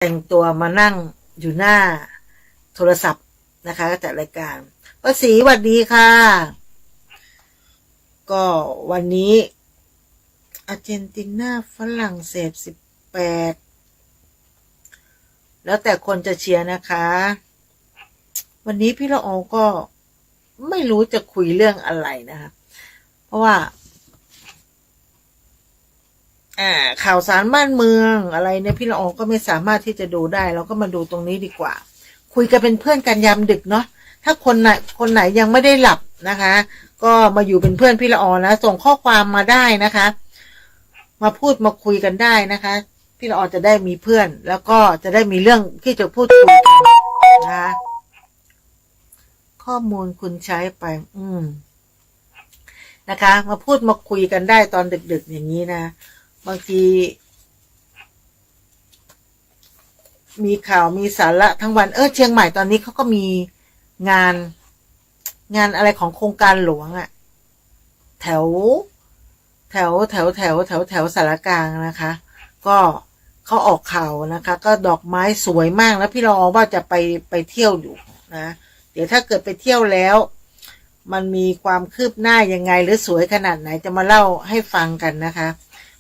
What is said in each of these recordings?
แต่งตัวมานั่งอยู่หน้าโทรศัพท์นะคะจัดรายการป้าศรีสวัสดีค่ะก็วันนี้อาร์เจนตินาฝรั่งเศส18แล้วแต่คนจะเชียร์นะคะวันนี้พี่ละอองก็ไม่รู้จะคุยเรื่องอะไรนะคะเพราะว่าข่าวสารบ้านเมืองอะไรเนี่ยพี่ละอองก็ไม่สามารถที่จะดูได้เราก็มาดูตรงนี้ดีกว่าคุยกันเป็นเพื่อนกันยามดึกเนาะถ้าคนไหนยังไม่ได้หลับนะคะก็มาอยู่เป็นเพื่อนพี่ละอองนะส่งข้อความมาได้นะคะมาพูดมาคุยกันได้นะคะพี่ละอองจะได้มีเพื่อนแล้วก็จะได้มีเรื่องที่จะพูดคุยกันนะคะข้อมูลคุณใช้ไปนะคะมาพูดมาคุยกันได้ตอนดึกๆอย่างนี้นะบางทีมีข่าวมีสาระทั้งวันเชียงใหม่ตอนนี้เขาก็มีงานอะไรของโครงการหลวงอะแถวสารกลางนะคะก็เขาออกข่าวนะคะก็ดอกไม้สวยมากแล้วพี่รอว่าจะไปเที่ยวอยู่นะเดี๋ยวถ้าเกิดไปเที่ยวแล้วมันมีความคืบหน้ายังไงหรือสวยขนาดไหนจะมาเล่าให้ฟังกันนะคะ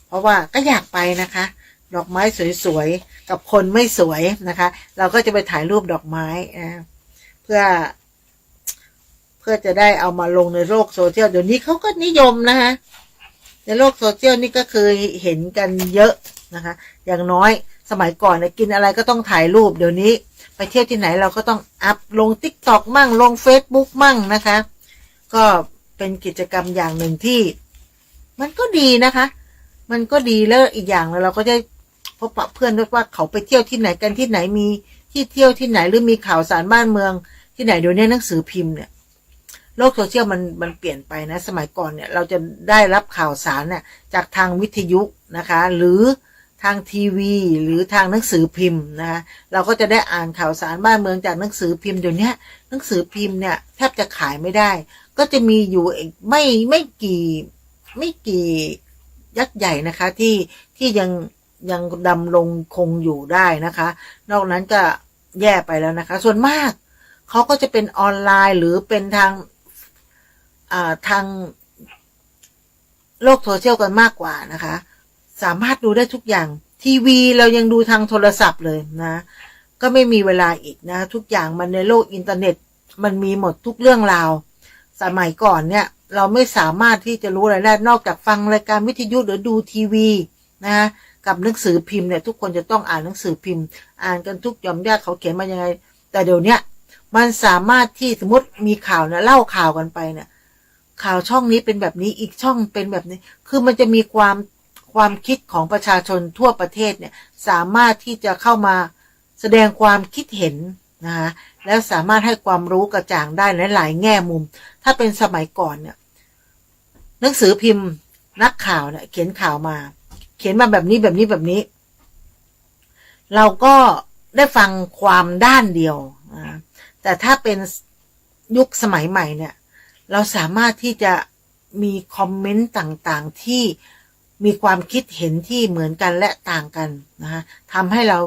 เพราะว่าก็อยากไปนะคะดอกไม้สวยๆกับคนไม่สวยนะคะเราก็จะไปถ่ายรูปดอกไม้เพื่อจะได้เอามาลงในโลกโซเชียลเดี๋ยวนี้เขาก็นิยมนะคะในโลกโซเชียลนี่ก็คือเห็นกันเยอะนะคะอย่างน้อยสมัยก่อนเนี่ยกินอะไรก็ต้องถ่ายรูปเดี๋ยวนี้ไปเที่ยวที่ไหนเราก็ต้องอัพลง TikTok มั่งลง Facebook มั่งนะคะก็เป็นกิจกรรมอย่างหนึ่งที่มันก็ดีนะคะมันก็ดีแล้วอีกอย่างเราก็จะพบปะเพื่อนว่าเขาไปเที่ยวที่ไหนกันที่ไหนมีที่เที่ยวที่ไหนหรือมีข่าวสารบ้านเมืองที่ไหนเดี๋ยวนี้หนังสือพิมพ์เนี่ยโลกโซเชียลมันเปลี่ยนไปนะสมัยก่อนเนี่ยเราจะได้รับข่าวสารเนี่ยจากทางวิทยุนะคะหรือทางทีวีหรือทางหนังสือพิมพ์นะคะเราก็จะได้อ่านข่าวสารบ้านเมืองจากหนังสือพิมพ์เดี๋ยวนี้หนังสือพิมพ์เนี่ยแทบจะขายไม่ได้ก็จะมีอยู่ไม่กี่ยักษ์ใหญ่นะคะที่ยังดำรงคงอยู่ได้นะคะนอกนั้นก็แย่ไปแล้วนะคะส่วนมากเขาก็จะเป็นออนไลน์หรือเป็นทางโลกโซเชียลกันมากกว่านะคะสามารถดูได้ทุกอย่างทีวีเรายังดูทางโทรศัพท์เลยนะก็ไม่มีเวลาอีกนะทุกอย่างมันในโลกอินเทอร์เน็ตมันมีหมดทุกเรื่องราวสมัยก่อนเนี่ยเราไม่สามารถที่จะรู้อะไรได้นอกจากฟังรายการวิทยุหรือดูทีวีนะกับหนังสือพิมพ์เนี่ยทุกคนจะต้องอ่านหนังสือพิมพ์อ่านกันทุกหย่อมย่าเขาเขียนมายังไงแต่เดี๋ยวนี้มันสามารถที่สมมติมีข่าวนะเล่าข่าวกันไปเนี่ยข่าวช่องนี้เป็นแบบนี้อีกช่องเป็นแบบนี้คือมันจะมีความคิดของประชาชนทั่วประเทศเนี่ยสามารถที่จะเข้ามาแสดงความคิดเห็นนะคะแล้วสามารถให้ความรู้กระจ่างได้หลายแง่มุมถ้าเป็นสมัยก่อนเนี่ยหนังสือพิมพ์นักข่าวเนี่ยเขียนข่าวมาเขียนมาแบบนี้เราก็ได้ฟังความด้านเดียวนะแต่ถ้าเป็นยุคสมัยใหม่เนี่ยเราสามารถที่จะมีคอมเมนต์ต่างๆที่มีความคิดเห็นที่เหมือนกันและต่างกันนะคะทำให้เรา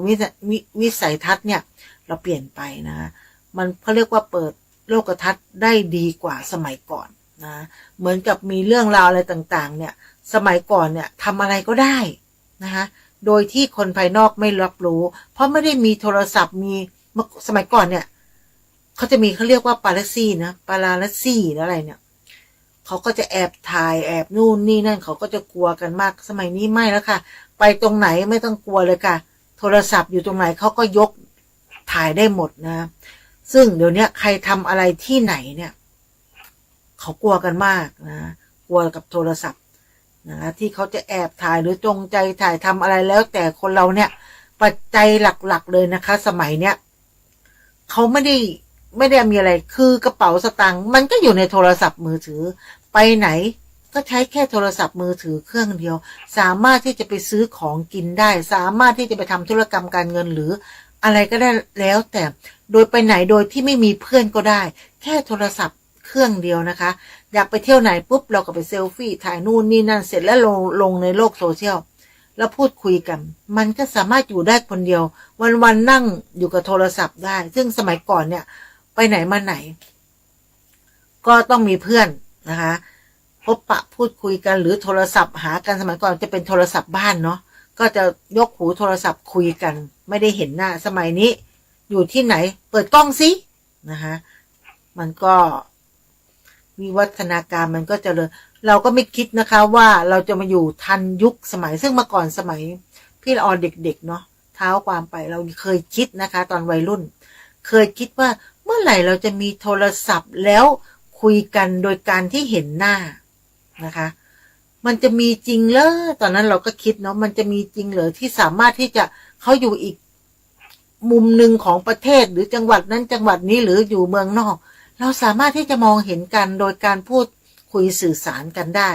วิสัยทัศน์เนี่ยเราเปลี่ยนไปนะมันเขาเรียกว่าเปิดโลกทัศน์ได้ดีกว่าสมัยก่อนนะเหมือนกับมีเรื่องราวอะไรต่างๆเนี่ยสมัยก่อนเนี่ยทำอะไรก็ได้นะคะโดยที่คนภายนอกไม่รับรู้เพราะไม่ได้มีโทรศัพท์มีสมัยก่อนเนี่ยเขาจะมีเขาเรียกว่าปาราลัสซี่อะไรเนี่ยเขาก็จะแอบถ่ายแอบนู่นนี่นั่นเขาก็จะกลัวกันมากสมัยนี้ไม่แล้วค่ะไปตรงไหนไม่ต้องกลัวเลยค่ะโทรศัพท์อยู่ตรงไหนเขาก็ยกถ่ายได้หมดนะซึ่งเดี๋ยวนี้ใครทำอะไรที่ไหนเนี่ยเขากลัวกันมากนะกลัวกับโทรศัพท์นะที่เขาจะแอบถ่ายหรือจงใจถ่ายทำอะไรแล้วแต่คนเราเนี่ยปัจจัยหลักๆเลยนะคะสมัยเนี้ยเขาไม่ได้มีอะไรคือกระเป๋าสตางค์มันก็อยู่ในโทรศัพท์มือถือไปไหนก็ใช้แค่โทรศัพท์มือถือเครื่องเดียวสามารถที่จะไปซื้อของกินได้สามารถที่จะไปทำธุรกรรมการเงินหรืออะไรก็ได้แล้วแต่โดยไปไหนโดยที่ไม่มีเพื่อนก็ได้แค่โทรศัพท์เครื่องเดียวนะคะอยากไปเที่ยวไหนปุ๊บเราก็ไปเซลฟี่ถ่ายนู่นนี่นั่นเสร็จแล้วลงในโลกโซเชียล แล้วพูดคุยกันมันก็สามารถอยู่ได้คนเดียววันๆนั่งอยู่กับโทรศัพท์ได้ซึ่งสมัยก่อนเนี่ยไปไหนมาไหนก็ต้องมีเพื่อนนะคะพบปะพูดคุยกันหรือโทรศัพท์หากันสมัยก่อนจะเป็นโทรศัพท์บ้านเนาะก็จะยกหูโทรศัพท์คุยกันไม่ได้เห็นหน้าสมัยนี้อยู่ที่ไหนเปิดกล้องสินะคะมันก็วิวัฒนาการมันก็เจริญเราก็ไม่คิดนะคะว่าเราจะมาอยู่ทันยุคสมัยซึ่งเมื่อก่อนสมัยพี่ละออเด็กๆเนาะเท้าความไปเราเคยคิดนะคะตอนวัยรุ่นเคยคิดว่าเมื่อไหร่เราจะมีโทรศัพท์แล้วคุยกันโดยการที่เห็นหน้านะคะมันจะมีจริงเหรอตอนนั้นเราก็คิดเนาะมันจะมีจริงเหรอที่สามารถที่จะเขาอยู่อีกมุมหนึ่งของประเทศหรือจังหวัดนั้นจังหวัดนี้หรืออยู่เมืองนอกเราสามารถที่จะมองเห็นกันโดยการพูดคุยสื่อสารกันได้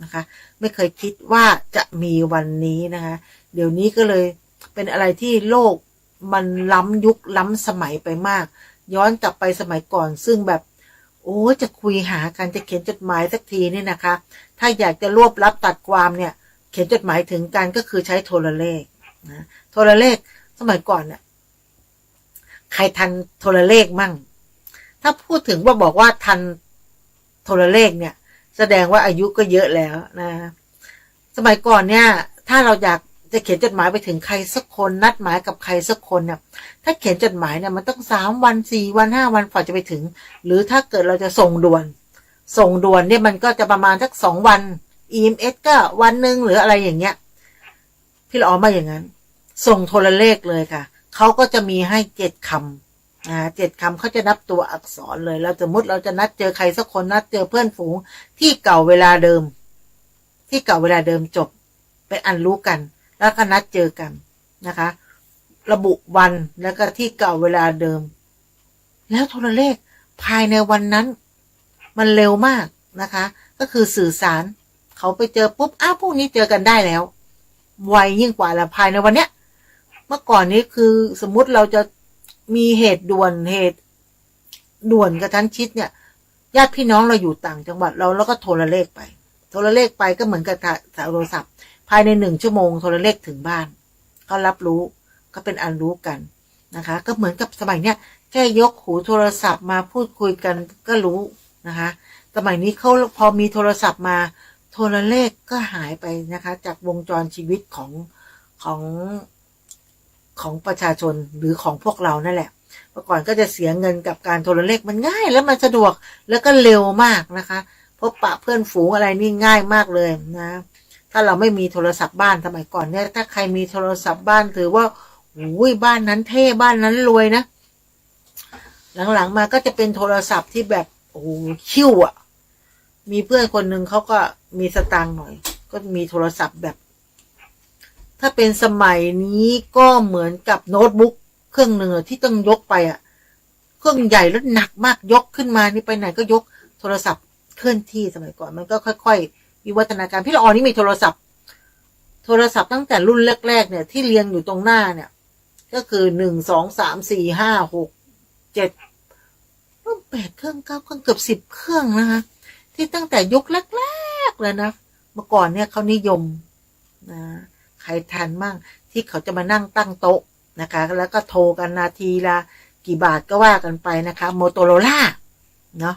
นะคะไม่เคยคิดว่าจะมีวันนี้นะคะเดี๋ยวนี้ก็เลยเป็นอะไรที่โลกมันล้ำยุคล้ำสมัยไปมากย้อนกลับไปสมัยก่อนซึ่งแบบโอ้จะคุยหากันจะเขียนจดหมายสักทีนี่นะคะถ้าอยากจะรวบลับตัดความเนี่ยเขียนจดหมายถึงกันก็คือใช้โทรเลขนะโทรเลขสมัยก่อนเนี่ยใครทันโทรเลขมั่งถ้าพูดถึงว่าบอกว่าทันโทรเลขเนี่ยแสดงว่าอายุก็เยอะแล้วนะสมัยก่อนเนี่ยถ้าเราอยากจะเขียนจดหมายไปถึงใครสักคนนัดหมายกับใครสักคนเนี่ยถ้าเขียนจดหมายเนี่ยมันต้อง3 วัน 4 วัน 5 วันกว่าจะไปถึงหรือถ้าเกิดเราจะส่งด่วนเนี่ยมันก็จะประมาณสัก2 วัน EMS ก็วันนึงหรืออะไรอย่างเงี้ยพี่ละออมาอย่างนั้นส่งโทรเลขเลยค่ะเขาก็จะมีให้7 คำ7 คำเขาจะนับตัวอักษรเลยแล้วสมมติเราจะนัดเจอใครสักคนนัดเจอเพื่อนฝูงที่เก่าเวลาเดิมจบเป็นอันรู้กันแล้วก็นัดเจอกันนะคะระบุวันแล้วก็ที่เก่าเวลาเดิมแล้วโทรเลขภายในวันนั้นมันเร็วมากนะคะก็คือสื่อสารเขาไปเจอปุ๊บพวกนี้เจอกันได้แล้วไวยิ่งกว่าละภายในวันเนี้ยเมื่อก่อนนี้คือสมมุติเราจะมีเหตุด่วนกระชั้นชิดเนี่ยญาติพี่น้องเราอยู่ต่างจังหวัดเราแล้วก็โทรเลขไปก็เหมือนกับโทรศัพท์ภายใน1 ชั่วโมงโทรเลขถึงบ้านก็รับรู้ก็เป็นอันรู้กันนะคะก็เหมือนกับสมัยเนี้ยแค่ยกหูโทรศัพท์มาพูดคุยกันก็รู้นะคะสมัยนี้เขาพอมีโทรศัพท์มาโทรเลขก็หายไปนะคะจากวงจรชีวิตของประชาชนหรือของพวกเรานั่นแหละเมื่อก่อนก็จะเสียเงินกับการโทรเลขมันง่ายแล้วมันสะดวกแล้วก็เร็วมากนะคะพบปะเพื่อนฝูงอะไรนี่ง่ายมากเลยนะถ้าเราไม่มีโทรศัพท์บ้านสมัยก่อนเนี่ยถ้าใครมีโทรศัพท์บ้านถือว่าอุ้ยบ้านนั้นเท่บ้านนั้นรวยนะหลังๆมาก็จะเป็นโทรศัพท์ที่แบบโอ้คิ้วอ่ะมีเพื่อนคนหนึ่งเขาก็มีสตางค์หน่อยก็มีโทรศัพท์แบบถ้าเป็นสมัยนี้ก็เหมือนกับโน้ตบุ๊กเครื่องหนึ่งที่ต้องยกไปอ่ะเครื่องใหญ่แล้วหนักมากยกขึ้นมานี่ไปไหนก็ยกโทรศัพท์เคลื่อนที่สมัยก่อนมันก็ค่อยๆวิวัฒนาการพี่ละออนี่มีโทรศัพท์ตั้งแต่รุ่นแรกๆเนี่ยที่เรียงอยู่ตรงหน้าเนี่ยก็คือ1 2 3 4 5 6 7รุ่น8 เครื่อง 9 เครื่องเกือบ10 เครื่องนะคะที่ตั้งแต่ยุคแรกๆเลยนะเมื่อก่อนเนี่ยเขานิยมนะใครทันมั่งที่เขาจะมานั่งตั้งโต๊ะนะคะแล้วก็โทรกันนาทีละกี่บาทก็ว่ากันไปนะคะโมโตโรล่าเนาะ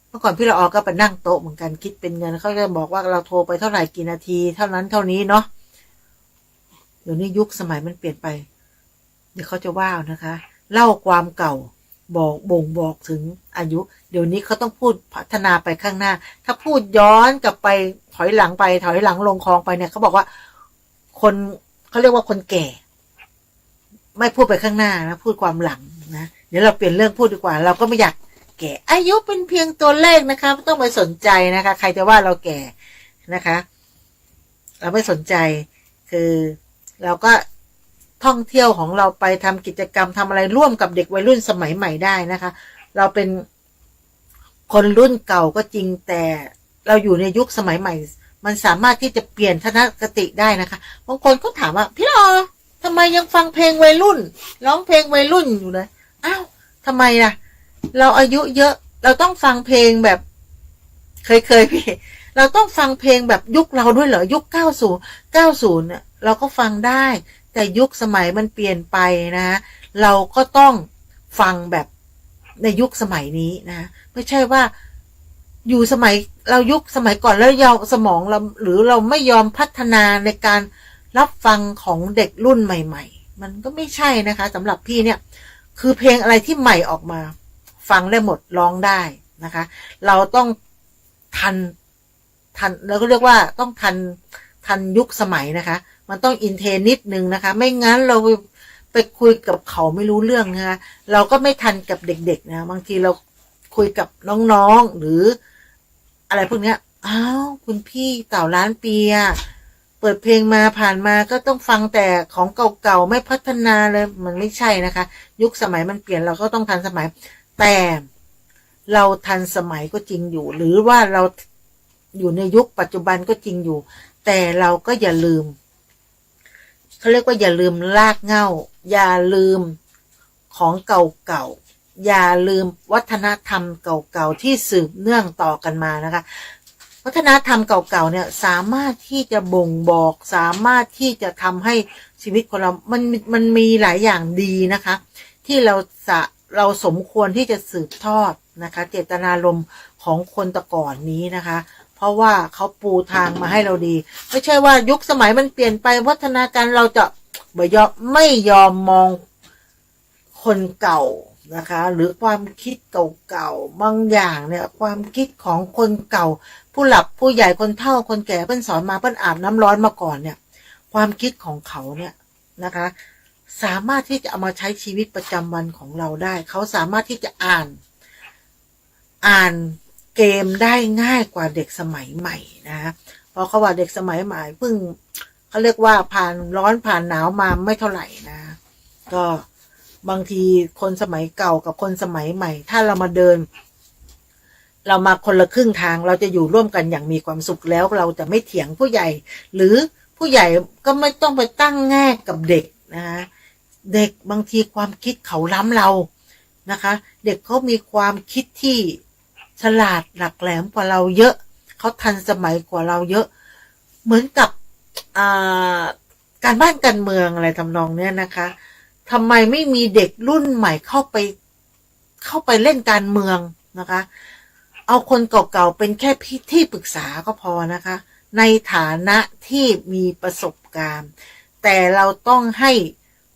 เมื่อก่อนพี่ละออก็ไปนั่งโต๊ะเหมือนกันคิดเป็นเงินเขาจะบอกว่าเราโทรไปเท่าไหร่กี่นาทีเท่านั้นเท่านี้เนาะเดี๋ยวนี้ยุคสมัยมันเปลี่ยนไปเดี๋ยวเขาจะว้าวนะคะเล่าความเก่าบ่งบอกถึงอายุเดี๋ยวนี้เขาต้องพูดพัฒนาไปข้างหน้าถ้าพูดย้อนกลับไปถอยหลังลงคลองไปเนี่ยเขาบอกว่าคนเขาเรียกว่าคนแก่ไม่พูดไปข้างหน้านะพูดความหลังนะเดี๋ยวเราเปลี่ยนเรื่องพูดดีกว่าเราก็ไม่อยากแก่อายุเป็นเพียงตัวเลขนะคะไม่ต้องไปสนใจนะคะใครจะว่าเราแก่นะคะเราไม่สนใจคือเราก็ท่องเที่ยวของเราไปทำกิจกรรมทำอะไรร่วมกับเด็กวัยรุ่นสมัยใหม่ได้นะคะเราเป็นคนรุ่นเก่าก็จริงแต่เราอยู่ในยุคสมัยใหม่มันสามารถที่จะเปลี่ยนทัศนคติได้นะคะบางคนก็ถามว่าพี่ละออทำไมยังฟังเพลงวัยรุ่นร้องเพลงวัยรุ่นอยู่เลยอ้าวทำไมล่ะเราอายุเยอะเราต้องฟังเพลงแบบเคยพี่เร เราต้องฟังเพลงแบบยุคเราด้วยเหรอยุค90เนี่ยเราก็ฟังได้แต่ยุคสมัยมันเปลี่ยนไปนะเราก็ต้องฟังแบบในยุคสมัยนี้นะไม่ใช่ว่าอยู่สมัยเรายุคสมัยก่อนแล้วสมองเราหรือเราไม่ยอมพัฒนาในการรับฟังของเด็กรุ่นใหม่ๆมันก็ไม่ใช่นะคะสำหรับพี่เนี่ยคือเพลงอะไรที่ใหม่ออกมาฟังได้หมดร้องได้นะคะเราต้องทันเราก็เรียกว่าต้องทันยุคสมัยนะคะมันต้องอินเทรนนิดนึงนะคะไม่งั้นเราไปคุยกับเขาไม่รู้เรื่องนะคะเราก็ไม่ทันกับเด็กๆนะบางทีเราคุยกับน้องๆหรืออะไรพวกนี้อ้าวคุณพี่เต่าล้านปีเปิดเพลงมาผ่านมาก็ต้องฟังแต่ของเก่าๆไม่พัฒนาเลยมันไม่ใช่นะคะยุคสมัยมันเปลี่ยนเราก็ต้องทันสมัยแต่เราทันสมัยก็จริงอยู่หรือว่าเราอยู่ในยุคปัจจุบันก็จริงอยู่แต่เราก็อย่าลืมเขาเรียกว่าอย่าลืมรากเหง้าอย่าลืมของเก่าๆอย่าลืมวัฒนธรรมเก่าๆที่สืบเนื่องต่อกันมานะคะวัฒนธรรมเก่าๆเนี่ยสามารถที่จะบ่งบอกสามารถที่จะทำให้ชีวิตของเรามันมีหลายอย่างดีนะคะที่เราสมควรที่จะสืบทอดนะคะเจตนารมณ์ของคนแต่ก่อนนี้นะคะเพราะว่าเขาปูทางมาให้เราดีไม่ใช่ว่ายุคสมัยมันเปลี่ยนไปวัฒนาการเราจะไม่ยอมมองคนเก่านะคะหรือความคิดเก่าๆบางอย่างเนี่ยความคิดของคนเก่าผู้หลักผู้ใหญ่คนเฒ่าคนแก่เพิ่นสอนมาเพิ่นอาบน้ำร้อนมาก่อนเนี่ยความคิดของเขาเนี่ยนะคะสามารถที่จะเอามาใช้ชีวิตประจำวันของเราได้เขาสามารถที่จะอ่านเกมได้ง่ายกว่าเด็กสมัยใหม่นะเพราะเขาว่าเด็กสมัยใหม่เพิ่งเขาเรียกว่าผ่านร้อนผ่านหนาวมาไม่เท่าไหร่นะก็บางทีคนสมัยเก่ากับคนสมัยใหม่ถ้าเรามาเดินเรามาคนละครึ่งทางเราจะอยู่ร่วมกันอย่างมีความสุขแล้วเราจะไม่เถียงผู้ใหญ่หรือผู้ใหญ่ก็ไม่ต้องไปตั้งแง่กับเด็กนะเด็กบางทีความคิดเขาล้ำเรานะคะเด็กเขามีความคิดที่ฉลาดหลักแหลมกว่าเราเยอะเขาทันสมัยกว่าเราเยอะเหมือนกับการบ้านการเมืองอะไรทำนองเนี้ยนะคะทำไมไม่มีเด็กรุ่นใหม่เข้าไปเล่นการเมืองนะคะเอาคนเก่าๆเป็นแค่ที่ปรึกษาก็พอนะคะในฐานะที่มีประสบการณ์แต่เราต้องให้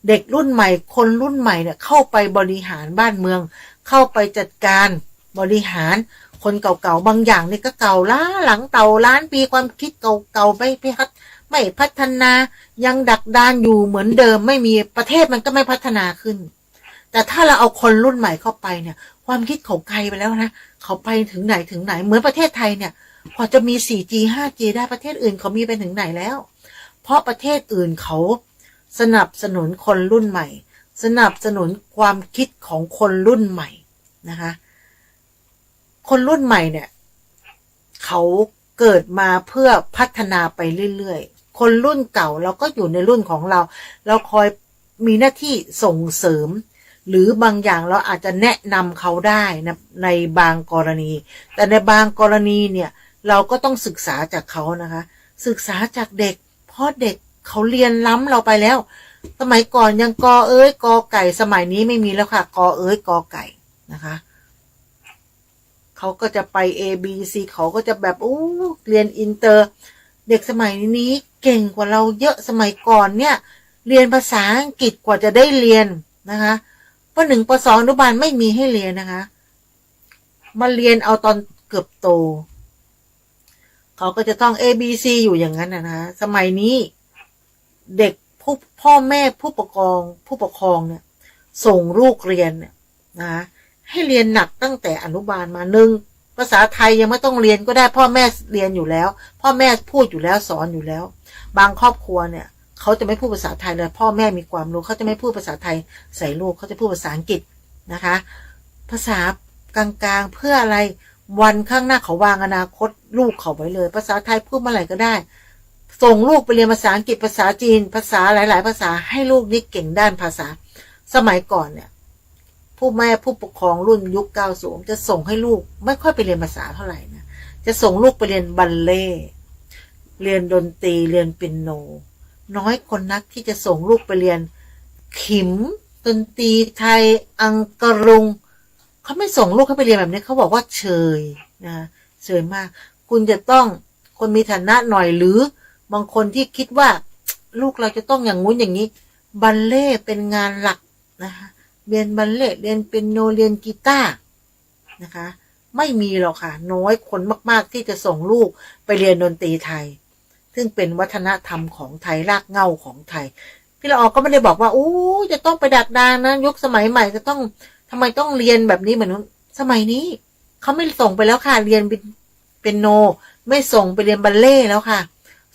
เด็กรุ่นใหม่คนรุ่นใหม่เนี่ยเข้าไปบริหารบ้านเมืองเข้าไปจัดการบริหารคนเก่าๆบางอย่างนี่ก็เก่าล้าหลังเต่าล้านปีความคิดเก่าๆไม่พัฒนายังดักดานอยู่เหมือนเดิมไม่มีประเทศมันก็ไม่พัฒนาขึ้นแต่ถ้าเราเอาคนรุ่นใหม่เข้าไปเนี่ยความคิดเขาไกลไปแล้วนะเขาไปถึงไหนเหมือนประเทศไทยเนี่ยพอจะมี 4G 5G ได้ประเทศอื่นเขามีไปถึงไหนแล้วเพราะประเทศอื่นเขาสนับสนุนคนรุ่นใหม่สนับสนุนความคิดของคนรุ่นใหม่นะคะคนรุ่นใหม่เนี่ยเขาเกิดมาเพื่อพัฒนาไปเรื่อยๆคนรุ่นเก่าเราก็อยู่ในรุ่นของเราคอยมีหน้าที่ส่งเสริมหรือบางอย่างเราอาจจะแนะนำเขาได้นะในบางกรณีแต่ในบางกรณีเนี่ยเราก็ต้องศึกษาจากเขานะคะศึกษาจากเด็กเพราะเด็กเขาเรียนล้ำเราไปแล้วสมัยก่อนยังกอเอ้ยกอไก่สมัยนี้ไม่มีแล้วค่ะกอเอ้ยกอไก่นะคะเขาก็จะไป A B C เขาก็จะแบบเรียนอินเตอร์เด็กสมัยนี้เก่งกว่าเราเยอะสมัยก่อนเนี่ยเรียนภาษาอังกฤษกว่าจะได้เรียนนะคะป.1 ป.2 อนุบาลไม่มีให้เรียนนะคะมาเรียนเอาตอนเกือบโตเขาก็จะต้อง A B C อยู่อย่างนั้นนะคะสมัยนี้เด็กพ่อแม่ผู้ปกครองเนี่ยส่งลูกเรียนเนี่ยนะให้เรียนหนักตั้งแต่อนุบาลมาภาษาไทยยังไม่ต้องเรียนก็ได้พ่อแม่เรียนอยู่แล้วพ่อแม่พูดอยู่แล้วสอนอยู่แล้วบางครอบครัวเนี่ยเขาจะไม่พูดภาษาไทยเลยพ่อแม่มีความรู้เขาจะไม่พูดภาษาไทยใส่ลูกเขาจะพูดภาษาอังกฤษนะคะภาษากลางๆเพื่ออะไรวันข้างหน้าเขาวางอนาคตลูกเขาไว้เลยภาษาไทยพูดเมื่อไหร่ก็ได้ส่งลูกไปเรียนภาษาอังกฤษภาษาจีนภาษาหลายๆภาษาให้ลูกนี่เก่งด้านภาษาสมัยก่อนเนี่ยผู้ปกครองรุ่นยุค90จะส่งให้ลูกไม่ค่อยไปเรียนภาษาเท่าไหร่นะ จะส่งลูกไปเรียนบัลเล่ต์เรียนดนตรีเรียนเปียโนน้อยคนนักที่จะส่งลูกไปเรียนขิมดนตรีไทยอังกะรุงเขาไม่ส่งลูกเขาไปเรียนแบบนี้เขาบอกว่าเชยนะเชยมากคุณจะต้องคนมีฐานะหน่อยหรือบางคนที่คิดว่าลูกเราจะต้องอย่างงู้นอย่างนี้บัลเล่ต์เป็นงานหลักนะคะเรียนบัลเล่ต์เรียนเปียโนเรียนกีตาร์นะคะไม่มีหรอกค่ะน้อยคนมากๆที่จะส่งลูกไปเรียนดนตรีไทยซึ่งเป็นวัฒนธรรมของไทยรากเหง้าของไทยพี่ละออก็ไม่ได้บอกว่าโอ้จะต้องไปดักดานนะยุคสมัยใหม่จะต้องทำไมต้องเรียนแบบนี้เหมือนสมัยนี้เขาไม่ส่งไปแล้วค่ะเรียนเป็นโนไม่ส่งไปเรียนบัลเล่ต์แล้วค่ะ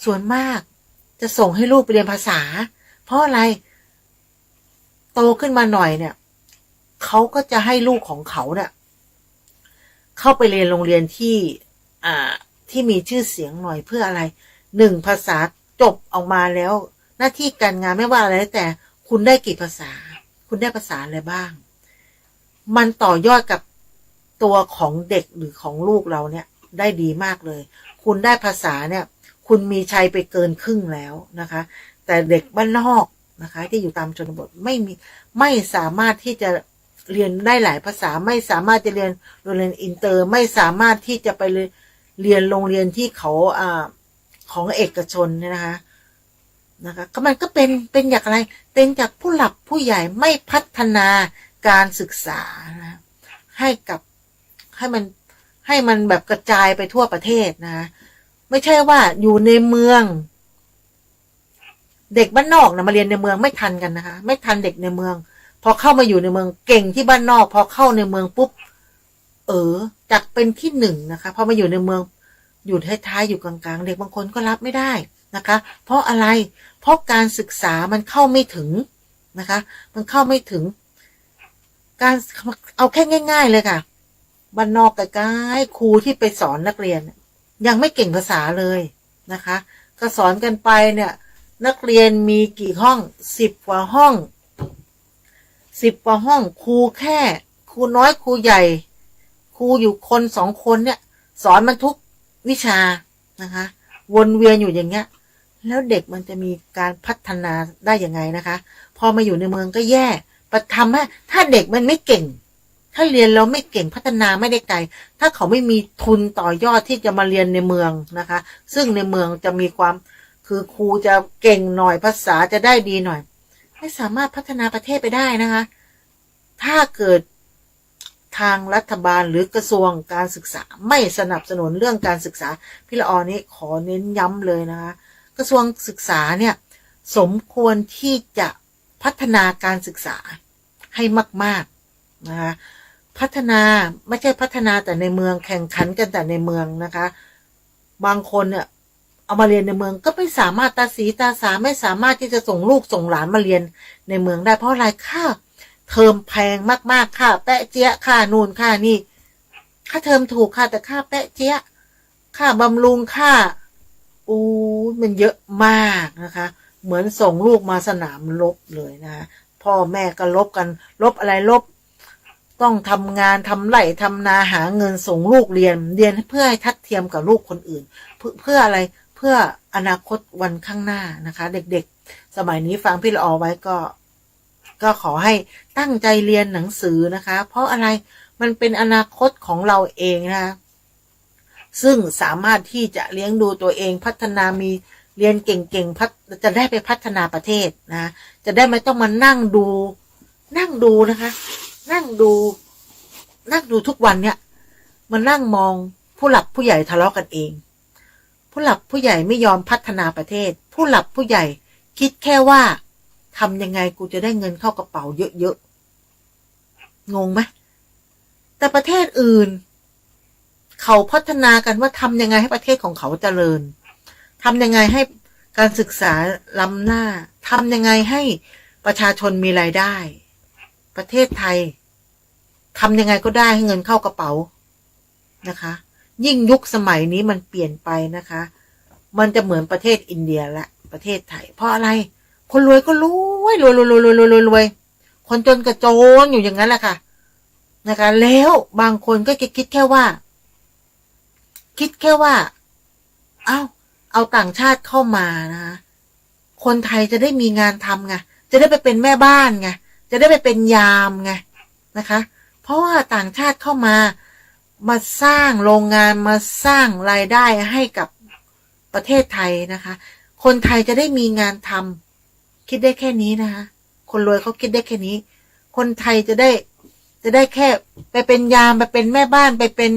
ส่วนมากจะส่งให้ลูกไปเรียนภาษาเพราะอะไรโตขึ้นมาหน่อยเนี่ยเขาก็จะให้ลูกของเขาเนี่ยเข้าไปเรียนโรงเรียนที่มีชื่อเสียงหน่อยเพื่ออะไร1ภาษาจบออกมาแล้วหน้าที่การงานไม่ว่าอะไรแต่คุณได้กี่ภาษาคุณได้ภาษาอะไรบ้างมันต่อยอดกับตัวของเด็กหรือของลูกเราเนี่ยได้ดีมากเลยคุณได้ภาษาเนี่ยคุณมีชัยไปเกินครึ่งแล้วนะคะแต่เด็กบ้านนอกนะคะที่อยู่ตามชนบทไม่สามารถที่จะเรียนได้หลายภาษาไม่สามารถจะเรียนโรงเรียนอินเตอร์ไม่สามารถที่จะไปเรียนโรงเรียนที่เขาของเอกชนเนี่ยนะคะก็มันก็เป็นอย่างไรเป็นจากผู้หลักผู้ใหญ่ไม่พัฒนาการศึกษานะให้มันแบบกระจายไปทั่วประเทศนะไม่ใช่ว่าอยู่ในเมืองเด็กบ้านนอกนะมาเรียนในเมืองไม่ทันกันนะคะไม่ทันเด็กในเมืองพอเข้ามาอยู่ในเมืองเก่งที่บ้านนอกพอเข้าในเมืองปุ๊บจากเป็นที่1นะคะพอมาอยู่ในเมืองอยู่ท้ายๆอยู่กลางๆเด็กบางคนก็รับไม่ได้นะคะเพราะอะไรเพราะการศึกษามันเข้าไม่ถึงนะคะมันเข้าไม่ถึงการเอาแค่ง่ายๆเลยค่ะบ้านนอกใกล้ๆครูที่ไปสอนนักเรียนยังไม่เก่งภาษาเลยนะคะก็สอนกันไปเนี่ยนักเรียนมีกี่ห้อง10 กว่าห้องครูน้อยครูใหญ่ครูอยู่คน2 คนเนี่ยสอนมันทุกวิชานะคะวนเวียนอยู่อย่างเงี้ยแล้วเด็กมันจะมีการพัฒนาได้ยังไงนะคะพอมาอยู่ในเมืองก็แย่ประทำให้ถ้าเด็กมันไม่เก่งถ้าเรียนแล้วไม่เก่งพัฒนาไม่ได้ไกลถ้าเขาไม่มีทุนต่อยอดที่จะมาเรียนในเมืองนะคะซึ่งในเมืองจะมีความคือครูจะเก่งหน่อยภาษาจะได้ดีหน่อยไม่สามารถพัฒนาประเทศไปได้นะคะถ้าเกิดทางรัฐบาลหรือกระทรวงการศึกษาไม่สนับสนุนเรื่องการศึกษาพี่ละออนี้ขอเน้นย้ำเลยนะคะกระทรวงศึกษาเนี่ยสมควรที่จะพัฒนาการศึกษาให้มากๆนะคะพัฒนาไม่ใช่พัฒนาแต่ในเมืองแข่งขันกันแต่ในเมืองนะคะบางคนเนี่ยเอามาเรียนในเมืองก็ไม่สามารถตาสีตาสาไม่สามารถที่จะส่งลูกส่งหลานมาเรียนในเมืองได้เพราะอะไรค่าเทอมแพงมากๆค่าแปะเจี๊ยค่านู่นค่านี่ค่าเทอมถูกค่ะแต่ค่าแปะเจี๊ยค่าบำรุงค่ามันเยอะมากนะคะเหมือนส่งลูกมาสนามรบเลยนะพ่อแม่ก็ลบกันลบอะไรลบต้องทำงานทำไร่ทำนาหาเงินส่งลูกเรียนเพื่อให้ทัดเทียมกับลูกคนอื่นเพื่ออะไรเพื่ออนาคตวันข้างหน้านะคะเด็กๆสมัยนี้ฟังพี่ละออไว้ก็ขอให้ตั้งใจเรียนหนังสือนะคะเพราะอะไรมันเป็นอนาคตของเราเองนะคะซึ่งสามารถที่จะเลี้ยงดูตัวเองพัฒนามีเรียนเก่งๆจะได้ไปพัฒนาประเทศนะจะได้ไม่ต้องมานั่งดูนะคะนั่งดูทุกวันเนี่ยมานั่งมองผู้หลักผู้ใหญ่ทะเลาะกันเองผู้หลักผู้ใหญ่ไม่ยอมพัฒนาประเทศผู้หลักผู้ใหญ่คิดแค่ว่าทำยังไงกูจะได้เงินเข้ากระเป๋าเยอะๆงงไหมแต่ประเทศอื่นเขาพัฒนากันว่าทำยังไงให้ประเทศของเขาเจริญทำยังไงให้การศึกษาล้ำหน้าทำยังไงให้ประชาชนมีรายได้ประเทศไทยทำยังไงก็ได้ให้เงินเข้ากระเป๋านะคะยิ่งยุคสมัยนี้มันเปลี่ยนไปนะคะมันจะเหมือนประเทศอินเดียและประเทศไทยเพราะอะไรคนรวยก็รวยคนจนก็จนอยู่อย่างนั้นแหละค่ะนะคะแล้วบางคนก็คิดแค่ว่า คิดแค่ว่าเอาต่างชาติเข้ามานะคะคนไทยจะได้มีงานทำไงจะได้ไปเป็นแม่บ้านไงจะได้ไปเป็นยามไงนะคะเพราะว่าต่างชาติเข้ามาสร้างโรงงานมาสร้างรายได้ให้กับประเทศไทยนะคะคนไทยจะได้มีงานทำคิดได้แค่นี้นะคะคนรวยเขาคิดได้แค่นี้คนไทยจะได้แค่ไปเป็นยามไปเป็นแม่บ้านไปเป็น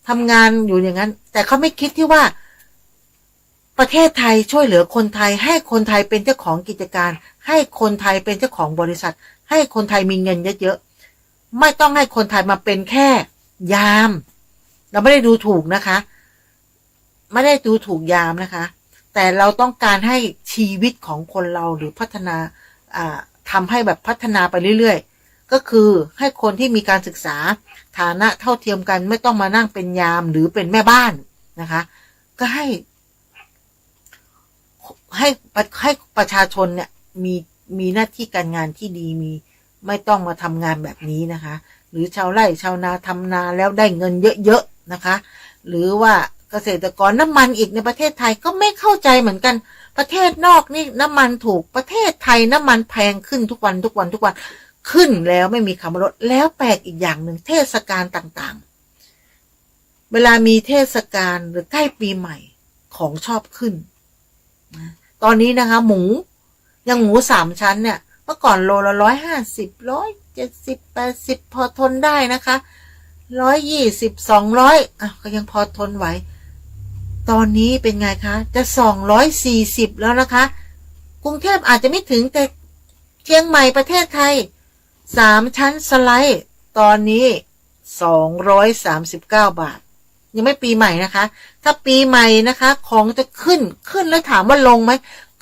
ทำงานอยู่อย่างนั้นแต่เขาไม่คิดที่ว่าประเทศไทยช่วยเหลือคนไทยให้คนไทยเป็นเจ้าของกิจการให้คนไทยเป็นเจ้าของบริษัทให้คนไทยมีเงินเยอะๆไม่ต้องให้คนไทยมาเป็นแค่ยามเราไม่ได้ดูถูกนะคะไม่ได้ดูถูกยามนะคะแต่เราต้องการให้ชีวิตของคนเราหรือพัฒนาทำให้แบบพัฒนาไปเรื่อยๆก็คือให้คนที่มีการศึกษาฐานะเท่าเทียมกันไม่ต้องมานั่งเป็นยามหรือเป็นแม่บ้านนะคะก็ให้ประชาชนเนี่ยมีหน้าที่การงานที่ดีไม่ต้องมาทำงานแบบนี้นะคะหรือชาวไร่ชาวนาทำนาแล้วได้เงินเยอะๆนะคะหรือว่าเกษตรกรน้ำมันอีกในประเทศไทยก็ไม่เข้าใจเหมือนกันประเทศนอกนี่น้ำมันถูกประเทศไทยน้ำมันแพงขึ้นทุกวันขึ้นแล้วไม่มีคำลดแล้วแปลกอีกอย่างหนึ่งเทศกาลต่างๆเวลามีเทศกาลหรือใกล้ปีใหม่ของชอบขึ้นตอนนี้นะคะหมู3 ชั้นเนี่ยเมื่อก่อนโลละ150 170 80พอทนได้นะคะ120 200ก็ยังพอทนไหวตอนนี้เป็นไงคะจะ240แล้วนะคะกรุงเทพอาจจะไม่ถึงแต่เชียงใหม่ประเทศไทย3 ชั้นสไลด์ตอนนี้239 บาทยังไม่ปีใหม่นะคะถ้าปีใหม่นะคะของจะขึ้นแล้วถามว่าลงไหม